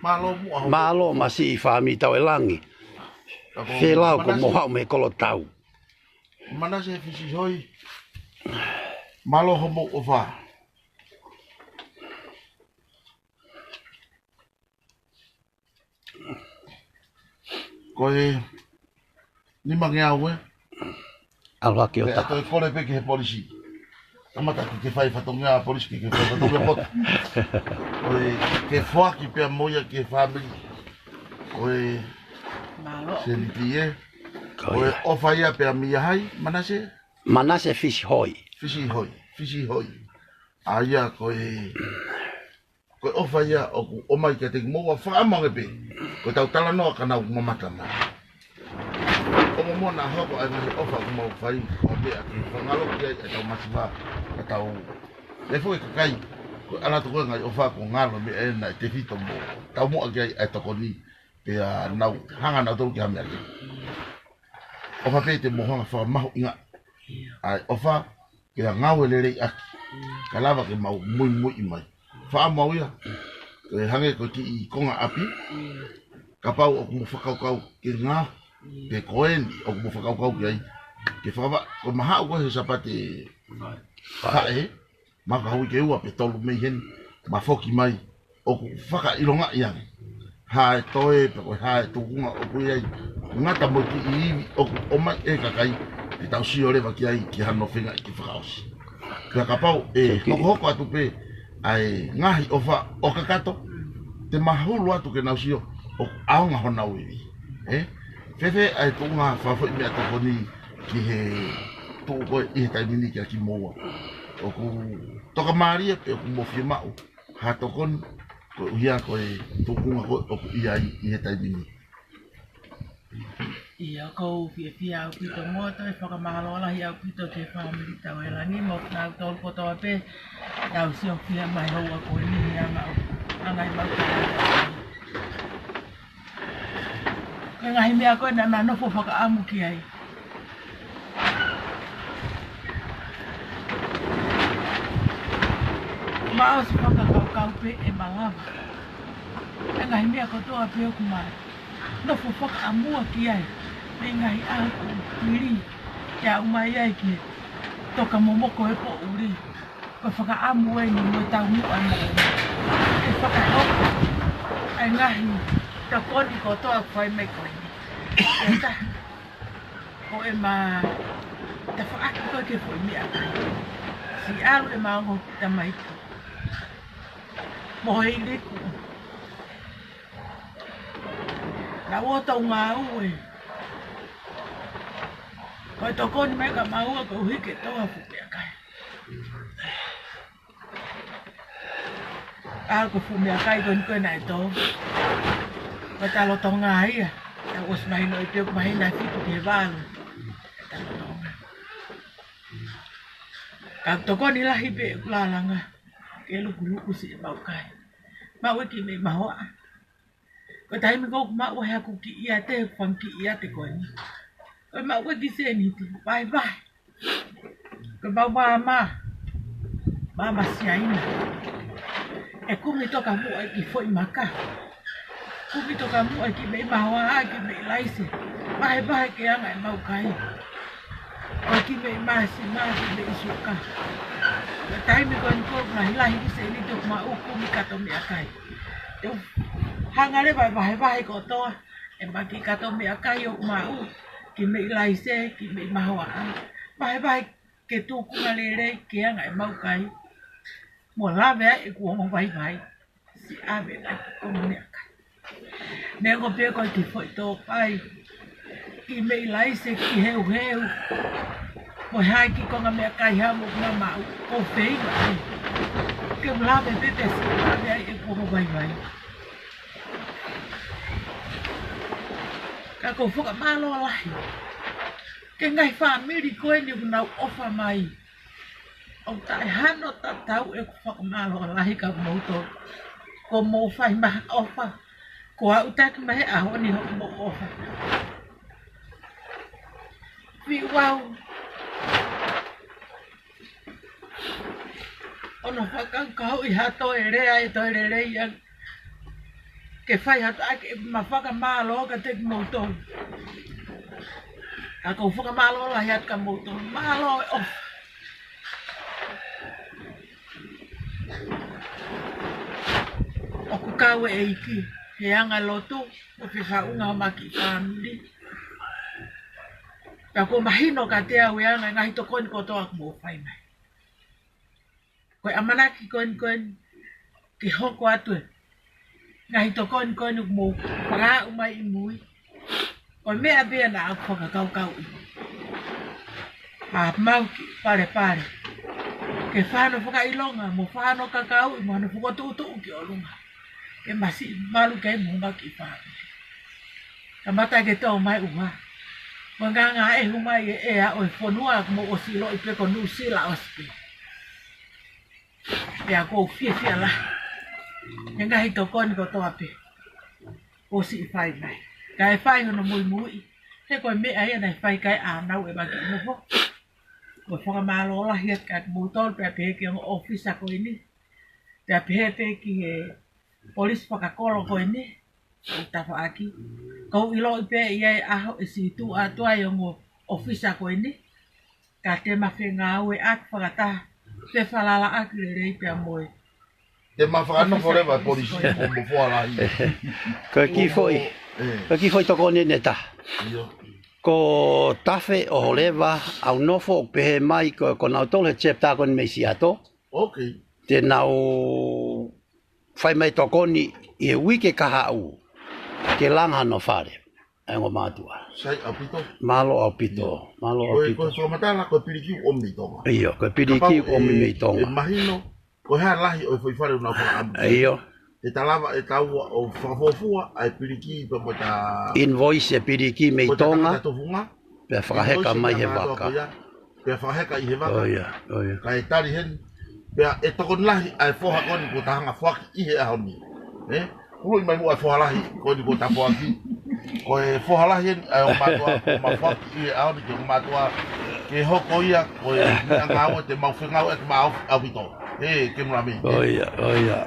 Malo masi fami tau e langi. Fe lau ko mohau me kolo tau. Manase fisi hoi. Malo homo ofa. Koe ni mangia we. Ala ke o ta. Toi kole pe ke polisi. Amata ke fai fatonga polisi ke fai fatonga pot. Koe ke foa ki pe moia ke family. Koe Malo. sentie. Koe ofa ia pe mia hai manase. Manase fisi hoi. Fisi hoi. Aia koe ofa ia o mai ke te mo fa amange pe. Ko tau tala no kana mo mata ma. O mo na ho ko ai ofa mo fai o be a ko ngalo ki ai tau masiva tau. Le foi ka kai. Ko ala to ko ngai ofa ko ngalo me e na te fito mo. Tau mo ai to ko ni pe a nau hanga na to ki ha me. Ofa pe te mo hanga fa mahu inga. Ai ofa ke ngau le rei a kalava ke mau muy mai. Fa mau ia. Ke hange ko ki konga api. Kapau o mo whakaukau ke ngā, ke koen o mo whakaukau ki ai. Ke whakawa, ko maha o koe sapate hae, maka hui ke ua pe tolu mei hen, ma whoki mai, o ko whakailonga iang. Hae toe, pe koe hae tukunga o koe ai, ngata mo ki iiwi, o mai e kakai, ke tau si o rewa ki ai, ki hano whenga i ki whakaosi. Kia kapau, hoko atu pe, ai ngahi ofa o kakato, te mahulu atu ke nausio, o aonga hona uiwi. Fefe ai tunga whawhoi mea toko ni ki he toko koe i he taimini ki a ki moua. O ku toka maaria pe o ku mowhia mau. Ha toko ni koe uhia koe tukunga koe o ku ia i he taimini. Ia kou fia au pito mua toi whakamahalola hi au pito ke whamiri tau e langi mo nau tolu kotoa pe tau sio fia mai hoa koe ni ia mau angai mau kaya. Ka ngahi mea koe na nā nofo whakaamu ki ai. Mao si whakakaukau pe e malawa. Ka ngahi mea kotoa pe o kumai. Nofo whakaamua ki ai. Me ngahi aku tiri. Kia umai ai ki toka momoko e po uri. Ko whakaamu e ni mo tau mua mo. E whakahoko. Ai ngahi. Ta koni ko toa whai me koe ni. E ta. Ko e ma. Ta whaaki koe ke whai mea kai. Si aru e maongo ki ta maitu. Mohe i riku. Na wota ngā ue. Koe to koni me ka maua ko hike toa whu mea kai. Aru ko whu mea kai koe koe nai tō. Koe talo tonga ia. Ta os mai no i pio mai na fitu ke walu. Talo tonga. Ka toko ni lahi pe kulalanga. Ke luku si e mau kai. Mau ki me mahoa. Ko taimi ko mau hea ku ki ia te whang ki ia te koe ni. Ko mau ki se ni ti. Bye bye. Ko mau mama. Mama siaina. E kumi toka mua ki foi maka. Kumi toka mua ki me mahoa ki me laise. Bye bye ke anga e mau kai. O ki me masi ki me isuka. Ko taimi ko ni ko lahi ki se ni tuk mau kumi kato me akai. Te hangare vai ko toa. E maki kato me akai o mau. Ki me laise ki me mahoa. Vai ke tuku ngalere ke anga e mau kai. Mo lawe e kuongo vai. Si ave na kono me akai. Nengo pe ko ki foi to pai. Ki me laise ki heu. Mo hai ki konga me akai ha mo na mau. Ko fei vai. Ke lawe te si ave e kuongo vai. Ka ko foka malo lahi. Ke ngai family koe ni unau ofa mai. O tai hano ta tau e whakamalo lahi ka mauto. Ko mo whai maha ofa. Kua utaki mahe aho ni ho mo ofa. Vi wau. Ono whakang kau I hato e rea e to e rei ang. Ke whai hato ake ma whaka mālo ka te moutou. A kou whaka mālo la hiat ka moutou. Mālo e ofa. Oku kau e iki. He anga lotu, o te whaunga o maki whanuri. Ka ko mahino ka te au e anga ngahi to koin kotoa ku mo whai mai. Koe amanaki koin ki hoko atu e. Ngahi to koin ku mo whara umai I mui. Koe mea bea na au whaka kau I. A mau ki pare. Ke whano whaka ilonga, mo whano kakau I mo hano whakatutu ki o lunga. Ke masi malu kai munga ki pa. Kamata ke to mai uwa. Manganga e huma e a o fonua mo o silo I pe ko nu sila ospe. Ya ko fie la. Nga hito kon ko to ape. O si fai mai. Kai fai no mui. He ko me ai na fai kai a nau e ba ki mo. Ko fo malo la hiet ka mo tol pe ke office ko ini. Te pe ki Polis pakakolo ko ini, utafa aki. Kau ilo ipe ia aho isi tu atua yung ofisa ko ini. Kate mawhengawe ak whakata. Te whalala ak lere ipe amoe. Te mawhakano forever polisi mo whala I. Ko ki foi toko ni neta. Ko tafe o lewa au nofo o pehe mai ko nau tole chep ta kon meisi ato. Okay. Te nau fai mai tokoni I wike kahau ke langa no whare ngo mātua. Sai apito. Malo apito. Ko so matala ko piriki o mi tonga. Iyo, ko piriki o mi tonga. E mahino ko ha lahi o foi fare una fa am. Iyo. E talava e tau o fafofua ai piriki pe ta invoice e piriki me tonga. Pe whakaheka mai he waka. Pe whakaheka I he waka. Oia. Kai tari hen. Pea e tokon lahi ai foha koni ko tahanga whaki I he ahoni. Ului mai mua foha lahi koni ko tapo aki. Ko e foha lahi ai o matua ma whaki I he ahoni ke o matua ke hoko ia ko e ngāua te mawhengau e te mau awito. Ke mrami. Oia.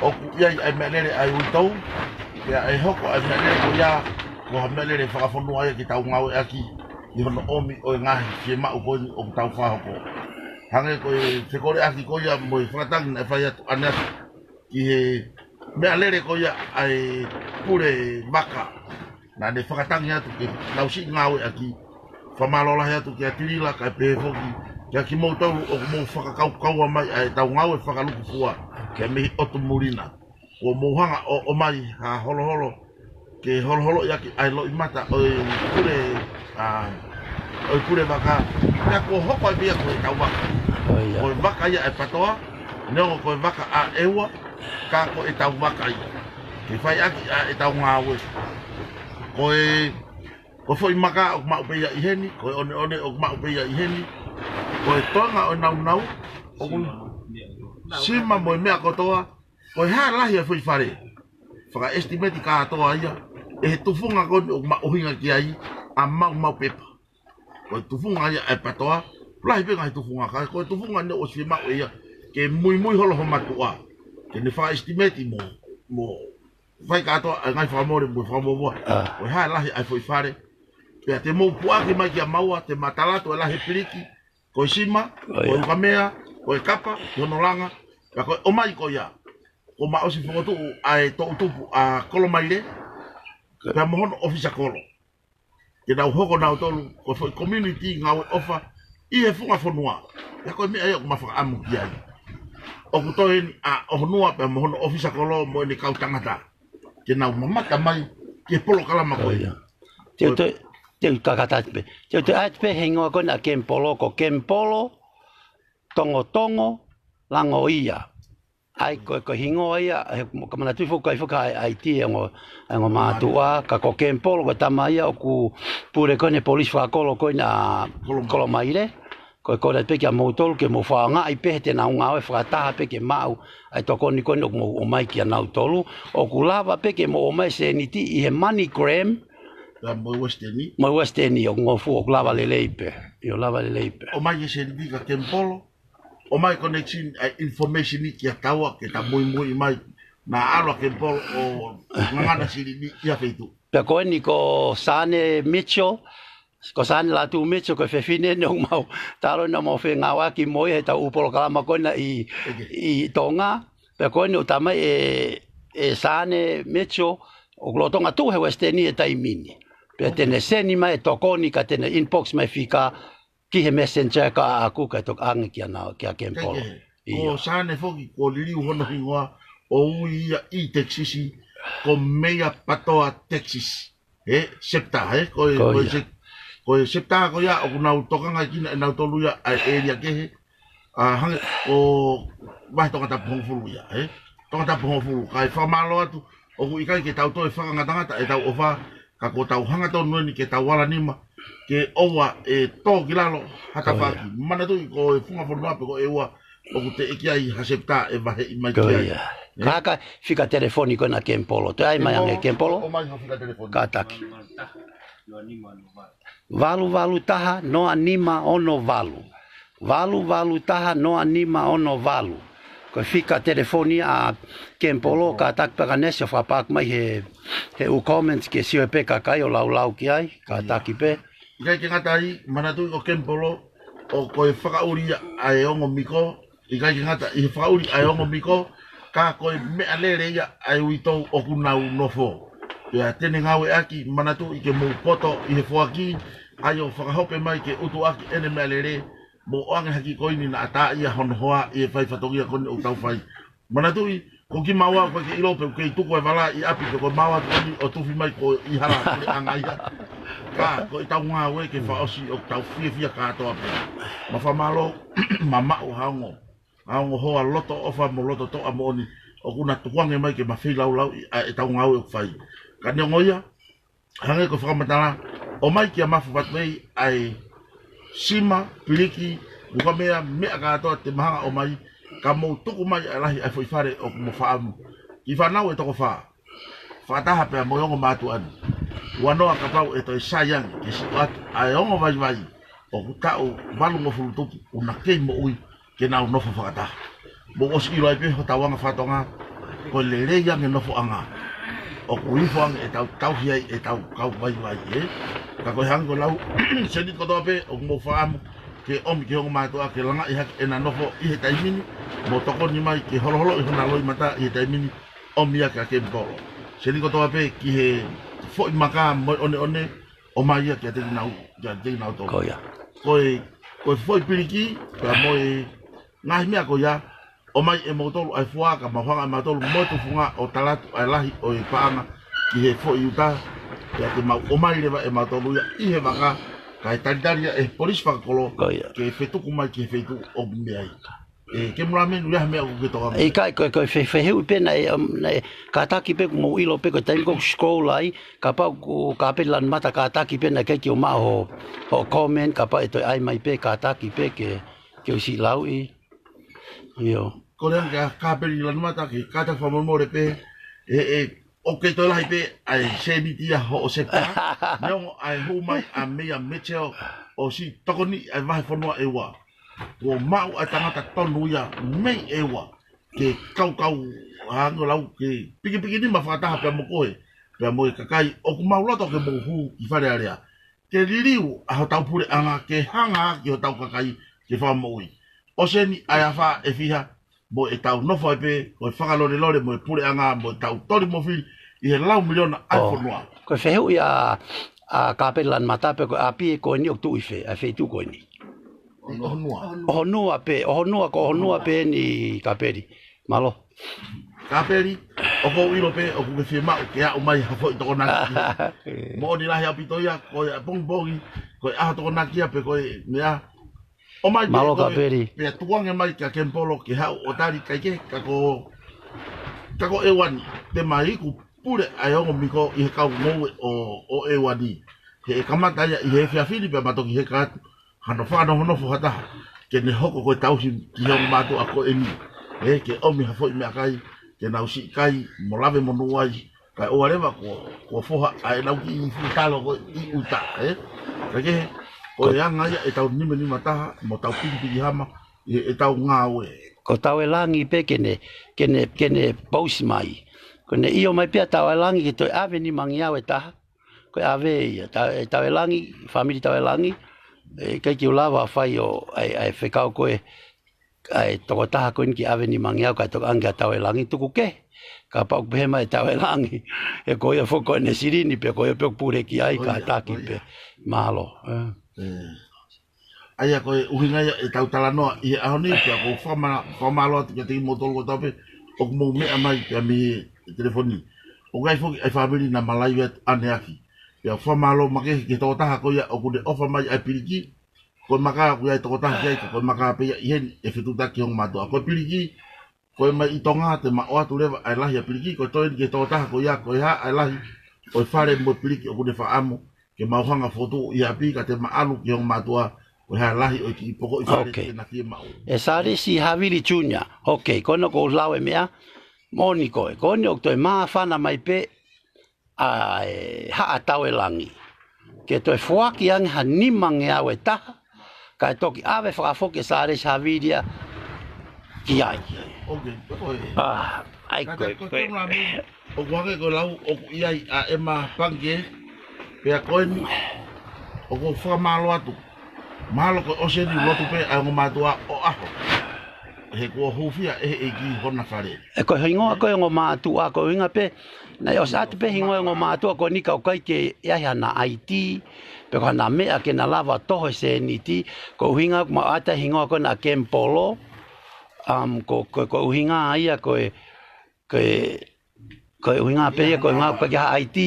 Oku ia ai melere ai uitou. Pea e hoko ai melere ko ia ko ha melere whakafonua ia ki tau ngau e aki. I hono omi o ngahi ke mau koni o tau whahoko. Hange ko se kore aki ko ia mo whakatang na whai atu ane ki he mea lere ko ia ai pure maka na ne whakatang atu ke nausi ngawe aki whamalola he atu ki a tirila kai pehefoki ki a ki moutau o mo whakakau mai ai tau ngawe whakaluku fua ki a mihi otu murina o mohanga o mai ha holo ke holo ia ki ai lo imata o pure maka ya ko hoko ai bia ko tau maka ko waka ia e patoa, neo ko waka a ewa, ka ko e tau waka ia. Ke whai aki a e tau ngāwe. Ko foi maka o maupeia I heni, ko e one o maupeia I heni, ko e tonga o nau, o sima mo e mea kotoa, ko e haa lahi e foi whare. Whaka estimati ka atoa ia, e he tufunga koni o mauhinga ki ai, a mau pepa. Ko e tufunga ia e patoa, lahi penga he tufunga ka, ko e tufunga ne o si mau ia, ke mui holo ho matua, ke ne wha estimati mo whai katoa, ngai whamore mo whamomoa, ko e hae lahi ai foi whare, pea te mou puaki mai ki a maua, te matalato e lahi piriki, ko e sima, ko e kamea, ko e kapa, ko nolanga, pea ko e omai ko ia, ko maosi whakotu ai to utupu a kolo maile, pea mohono ofisa kolo, ke nau hoko nau tolu, ko foi community ngau ofa, I he funga whanua, ia koe mea ia ko mawhaka amu ki ai. O kutoe ni a ohonua pe mohono ofisa kolo mo ni kau tangata. Ke nau mamata mai, ke polo kalama koe. Te kakatape. Te atpe hengoa koe na kempolo, ko kempolo, tongo, lango ia. Ai ko hingoa ia, ka mana tui fuka I fuka ai ti ngo mātua, ka ko kempolo, ka tama ia o ku pure koe ne polis whakolo koe na kolo maire. ko le pe ke mo tol ke mo fa nga I pe te na nga e fra ta pe ke mau ai to koni koni mo o mai ki na tolu o ku lava pe ke mo o mai se ni ti I he MoneyGram mo westeni o ngo fu o lava le leipe yo lava le leipe o mai se ni ka kempolo o mai connection information ni ki tawa ke ta moi mai na alo kempolo o ngana sili ni ia feitu pe ko ni ko Sane Mitchell ko sane la tu Mitchell ko fe fine no mau talo no mo fe ngawa ki mo e ta upolo kala ma kona I tonga pe ko ni utama e Sane Mitchell o glotonga tu he westeni e taimini pe tene seni mai tokoni ka tene inbox mai fika ki he messenger ka aku ka tok angi ki ana ki a kempolo o Sane foki ko lili hono hingoa o ia I Texas ko mea patoa Texas septa ko septa ko ya o na tokanga kina na tolu ya area ke hange o vai toka ta pongfulu ya toka ta pongfulu kai fa malo atu o ku ikai ke tau to e fa ngata e tau ofa ka ko tau hanga to no ni ke tau wala nima ke owa to kilalo hata fa mana tu ko funga forma pe ko ewa o ku te ikai hasepta e va mai kai kaka fika telefonico na kempolo te ai mai ange kempolo o mai fika telefonico kataki valu taha no anima ono valu taha no anima ono valu ko fika telefoni a kempolo ka tak para nesse fa pak mai he u comments ke si pe ka kai o lau ki ai ka taki pe Ikai ke ngata I mana tu o kempolo o ko e whakauri ai ongo miko ikai ke ngata I whakauri ai ongo miko ka ko me alere ia ai uito o kunau nofo ya tene ngawe aki mana tu ike mo poto I he foaki ai o whakahope mai ke utu aki ene me alere mo oange haki koini na ata ia honhoa I fai whatogia koni o tau fai mana tu I ko ki maua ko ke ilope ke tuko e wala I api ko maua koni o tufi mai ko I hala kore anga ia ka ko I tau ngā we ke whaosi o tau fia ka atoa pe ma whamalo ma o haongo hoa loto ofa mo loto to amoni o kuna tukuange mai ke mawhi lau e tau ngā we o whai ka neongoia hange ko whakamatala o mai ki a mafu patmei ai sima piliki buka mea ka atoa te mahanga o mai ka mou tuku mai alahi ai whaifare o mo whaamu I whanau e toko whaa whataha pia mo yongo mātu ani wanoa ka pau e toi sayang ke si atu ai ongo vai o kutau valungo fulutupu una kei mo ui ke nau nofo whakataha mo osi ilo ai peho tawanga whatonga ko le yang e nofo anga o kuifo ang e tau hiai e tau kau vai ka koe hango lau senit kotoa pe o mo whaamu ke omi ke hongo mātua ke langa I haki e na nofo I he taimini mo toko ni mai ke holoholo I hona loi mata I he taimini omi ake a kempolo senit kotoa pe ki he fo I maka mo one o mai ia ke a teki nau toko koe fo I piriki ka mo e ngahi mea ko ia o mai e motolu ai fuaka ma whanga e motolu motu funga o talatu ai lahi o I paanga ki he fo I uta ke a te mau o mai lewa e motolu ia I he waka kai tandaria e polis whakakolo ke whetuku mai ke whetu o mea I ke mura menu leha mea ko ke toka e kai koe whewhehu pena ka taki pe mo ilo pe ko taimi ko scroll ai ka pau ka pe lan mata ka taki pena ke ki o ma ho comment ka pa e toi ai mai pe ka taki pe ke o si lau I yo ko rea ka pe lan mata ke ka ta whamomore pe o ke toi lahi pe ai se mitia ho o septa neongo ai hu mai a mea Mitchell o si tokoni ai vahe whanua e wa ko mau a tangata tonu ia mei e wa ke kau hango lau ke piki ni ma whakataha pia mo koe pia mo e kakai o ku mau loto ke mo hu I whare area ke ririu a ho tau pure anga ke hanga ki ho tau kakai ke whamo ui o seni ai a wha e fiha mo e tau nofo e pe o e whakalore mo e pure anga mo e tau tori mo fili I he lau miliona ai whanua ko whehu ia a kapelan matape ko api ko ni o tu ife a feitu ko ni honua pe ni kaperi malo kaperi o ko ilo pe o ku fe ma o ke a o mai ha foi to na mo ni la ya pitoia ko bongi ko a to na kia pe ko mea o mai malo kaperi pe tuange mai ka kempolo ke ha o tari kai ke ka ko ewani te mai ku pure ai o miko I ka mo o ewani he kamata ia I he fia fili pe matoki he ka hano whanau hata, ke ne hoko koe tausi ki hong mātou a koe ni. Ke omi hafo i mea kai, ke nau si kai, mo lave mo nuai, kai o arewa ko foha a e nau ki i futalo ko i uta. Kake, ko e anga ia e tau nime ni mataha, mo tau piki hama, e tau ngā oe. Ko tau e langi pe kene pausi mai. Ko ne io mai pia tau e langi ke toi ave ni mangi au e taha. Ko e ave ia, tau e langi, famili tau e langi, kai ki ulawa whai o ai whekau koe, ai toko taha koe ni ki ave ni mangi au, kai toko angia tau e langi tuku ke. Ka pau pehe mai tau e langi, e koe e whoko ne sirini pe, koe e pek pure ki ai ka taki pe, mahalo. Aia koe uhinga e tau tala noa, i ahoni pia ko whamalo ati kia tiki motolo ko tape, o kumo mea mai pia mi telefoni. O gai foki ai whamiri na malai wet ane aki. Pia whamalo makehi ke toko taha koia o kune ofa mai ai piriki, koe makaa kuia i toko taha kia ika, koe makaa pia ihen e whetutaki hong matua. Koe piriki, koe mai i tonga te ma oatu lewa ai lahi a piriki, koe toi ke toko taha koia, koe ha ai lahi, koe whare mo piriki o kune whaamu, ke mauhanga fotu i api ka te maalu ki hong matua, koe ha lahi o ki poko i whare te na kia mau. E sare si Havili Junior, ok, kono ko lau e mea, moni koe, kono o toi maa whana mai pe, a haa tau e langi. Ke toi fuaki ange ha nimange au e taha, kai toki ave whakafoke sare si Havili ki ai. Ok, koe. Ai koe. O kuake koe lau, o ku iai a ema pange, pea koe ni, o ku whamalo atu. Mahalo koe oseni lotu pe a ngomatua o aho. He kua hufia e ki hona whare. E koe hingoa koe ngo mātua ko inga pe, nei o sate pe hingoa ngo mātua ko nika o kai ke iahi na IT, pe ko na mea ke na lava toho se niti, ko hinga ma ata hingoa ko na Kempolo, ko hinga ia koe hinga pe ko hinga ko ia IT,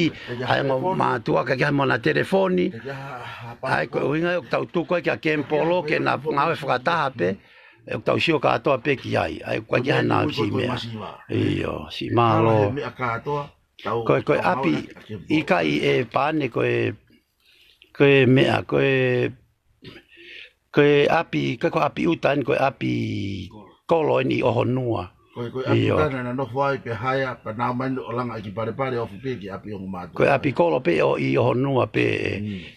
ai ngo mātua ka ia mo na telefoni, ai ko hinga o tau tu ko kia Kempolo ke na ngawe whakataha pe, e tau sio katoa pe ki ai, ai kwa kia na si mea. Iyo, si malo. Koe api, i kai e pane koe mea, koe api, koe api utan, koe api kolo ni oho nua. Koe api tana na nofu ai pe haya, pa nao mainu o langa ki pare pare ofu pe ki api ongu mātua. Koe api kolo pe o i oho nua pe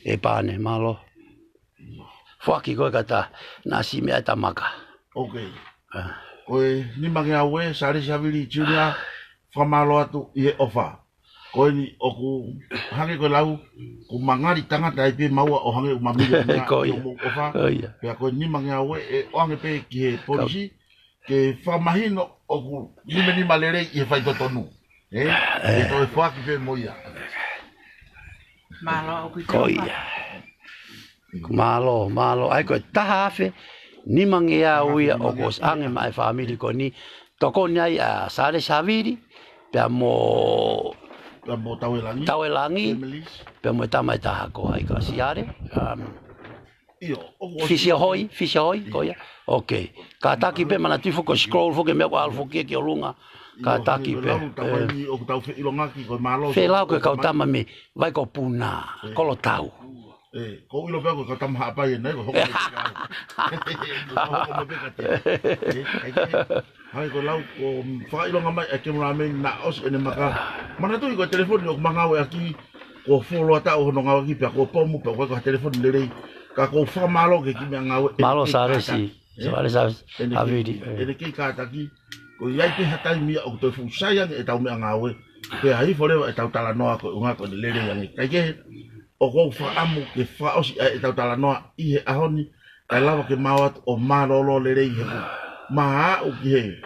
e pane, malo. Fuaki koe kata na si mea tamaka. Ok. Koe ni mange awe, sare si Havili Junior, whamalo atu i e ofa. Koe ni oku hange koe lau, ku mangari tangata i pe maua o hange umamiri mea i omu ofa. Pea koe ni mange awe e oange pe ki he polisi, ke whamahino oku nime ni malere i he whaitotonu. E toi whaki pe moia. Malo o koia. Malo, ai koe taha afe, ni mange a uia o kos ange mai famili ko ni toko ni ai a sare Havili pe mo tau e langi pe mo tamai taha ko ai ka siare fisia hoi ko ia ok ka taki pe mana tifo ko scroll fo ke me ko alfo ke o lunga ka taki pe fe lau ko ka tama me vai ko puna kolo tau. Ko ilo pe ko tam ha pa ye nei ko hoko hai ko lau ko fa ilo nga mai ke mo mai na os ene maka mana tu ko telefon ko manga we aki ko follow ata o no nga ki pe ko pomu pe ko telefon le ka ko fa malo ke ki nga we malo sare si Havili ene ki ka ta ki ko yai pe hata mi o to fu saya e tau me nga we pe ai fole e tau tala no ko nga ko le yang kai ke o ko fa amu ke fa o si e tau tala noa i he ahoni ai lava ke mawat o marolo le rei he ma o ki he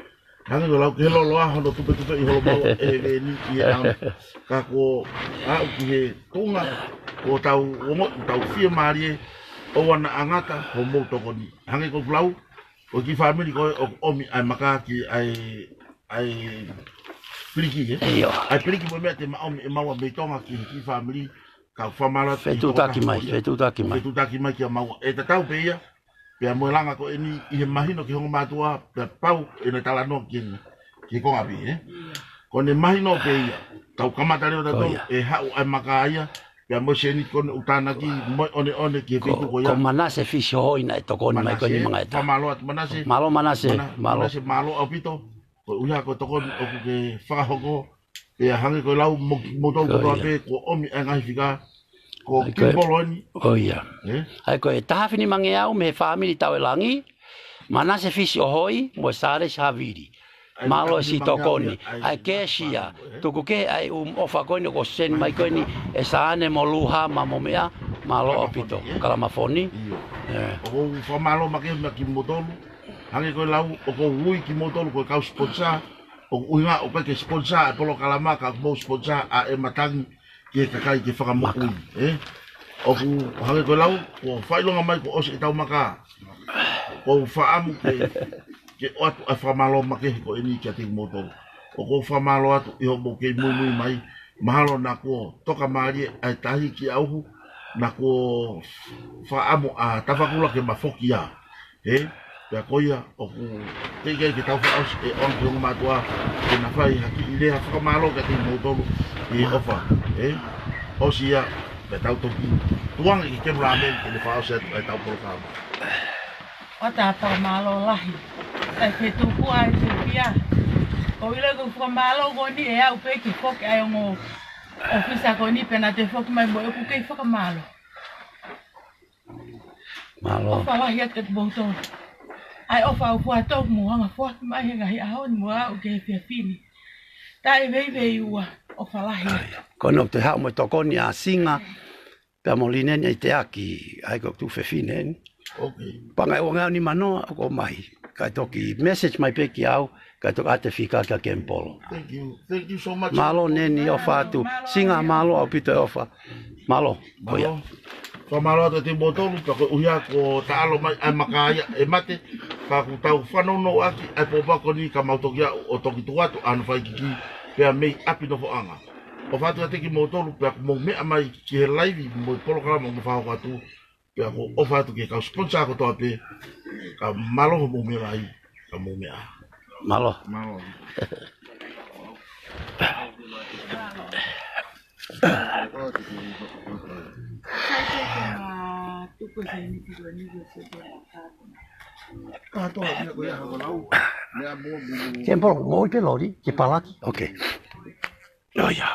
hangi o lau ke helo loa hono tupe i holo mau e ni i e ang ka ko a o ki he tunga o tau fia marie o wana angata ho mou toko ni hangi ko flau o ki family ko o omi ai maka ki ai piliki he ai piliki mo mea te ma omi e maua me tonga ki family ka whamara Fetutaki mai ki a maua. E te tau pe ia, pe a moelanga ko eni i he mahino ki hongo mātua, pe pau e ne tala no ki konga pi, Ko ne mahino pe ia, tau kamata leo tatou, e hau ai maka ia, Pea mo se ni kon utana ki mo one ki fitu ko Ko ya. manase fisio hoi na tokoni mai ko ni mga eta. Famalo at manase. Malo manase, malo. Manase malo apito. Ko uya ko tokon o ke whakahoko. Pea hangi ko lau mo tau ko pe ko omi angai fika. Ko kimboloni. Oh ia. Ai ko e tahawhini mange au me family tau elangi. Manase fisio hoi mo sare saviri. Malo si tokoni. Ai kesia. Tuku ke ai ofa koini ko sen mai koini e saane mo luha ma mo mea. Malo opito. Kalamafoni. O famalo make ki motolu. Hangi ko lau o ko hui ki motolu ko kau sponsor. O uinga o ke sponsor e polo kalamaka mo sponsor a e matangi ki kakai ki whakamokui. O ku hangi ko lau ko whailonga mai ko osi tau maka. Ko whaamu ke atu a whamalo make ko eni kia te motolu. O ko whamalo atu iho mo ke mui mai. Mahalo na ko toka maari ai tahi ki auhu. Na ko whaamu a tawhakula ke mafoki a. Pea koia o ku teikai ke tau whaos e on ki honga matua. Ke na whai haki i rea whakamalo ke te motolu i ofa. Osi ia pe tau toki. Tuanga ki kemu ramen ke ne whaos e tau porokama. O tā whakamalo lahi. E ke tuku ai te pia. O ila ko whakamalo koni e au pe ki whoke ai ongo ofisa koni pena te whoke mai mo e ku kei whakamalo. Malo. O whalahi a te boto. Ai o wha ufua tau muanga whoke mai he gahi ahon mua o ke whia whini. Tā e vei ua o whalahi a. Kono te hao mo tokoni a singa. Pea mo lineni ai te aki. Ai ko tu whewhine. Pangai o ngau ni manoa o ko mai. Kai toki message mai peki au. Kai toki ate whika kia Kempolo. Thank you so much. Malo neni ofa atu. Singa malo au pito ofa. Malo. Koia. Whamalo atu te motolu. Pako uhia ko taalo mai ai makaya e mate. Paku tau whanono aki. Ai popako ni ka mautokia o toki tuatu. Anu whai kiki. Pea mei api no whaanga. O whatu a teki motolu. Pea mo mea mai ki he laivi. Mo polokala mo whao atu. Pea ko ofa atu ke kau sponsor ko toa pe. Ka malo mo mea ai. Ka mo mea. Malo. Malo. Kempolo, ngoi pe lori, ke palaki. Okay. Oh ja.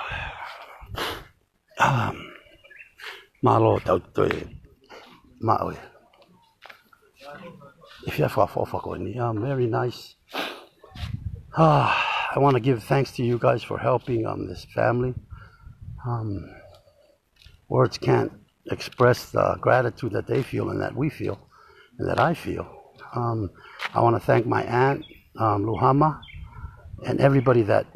Malo tau toi. Maoi. If you have very nice. I want to give thanks to you guys for helping this family. Words can't express the gratitude that they feel and that we feel and that I feel. I want to thank my aunt, Luhama, and everybody that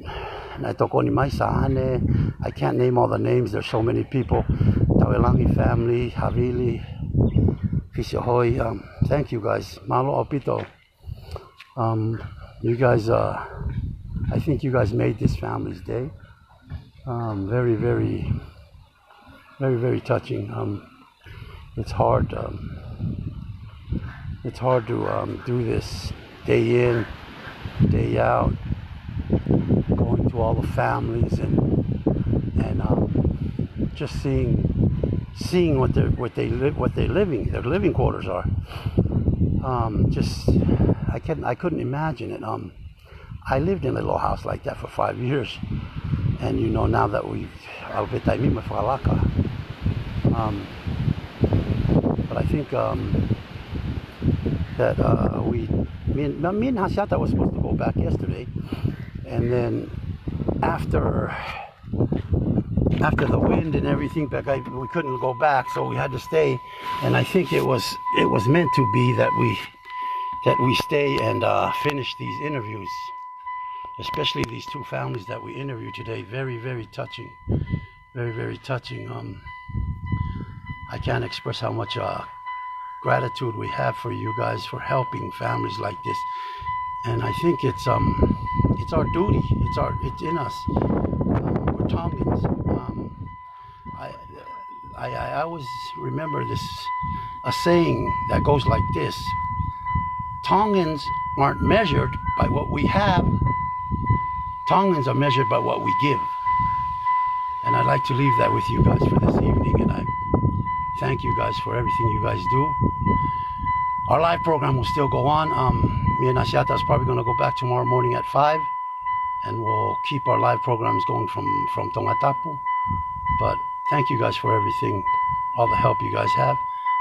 Naitokoni Mai Sahane. I can't name all the names. There's so many people. Tawelangi family, Havili, Fisiohoi. Thank you guys. Malo Opito. You guys, I think you guys made this family's day. Very, very, very, very touching. It's hard. It's hard to do this day in, day out, going to all the families and just seeing what their living quarters are. I couldn't imagine it. I lived in a little house like that for 5 years, and now that but I think that me and Hasiata was supposed to go back yesterday, and then after the wind and everything, we couldn't go back, so we had to stay. And I think it was meant to be that we stay and finish these interviews, especially these two families that we interviewed today. Very, very touching. Very, very touching. I can't express how much gratitude we have for you guys for helping families like this. And I think it's our duty. It's in us. We're Tongans. I always remember a saying that goes like this: Tongans aren't measured by what we have. Tongans are measured by what we give. And I'd like to leave that with you guys for this evening. And I thank you guys for everything you guys do. Our live program will still go on. Me and Asiata is probably going to go back tomorrow morning at 5. And we'll keep our live programs going from Tongatapu. But thank you guys for everything, all the help you guys have.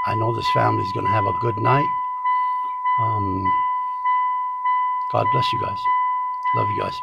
I know this family is going to have a good night. God bless you guys. Love you guys.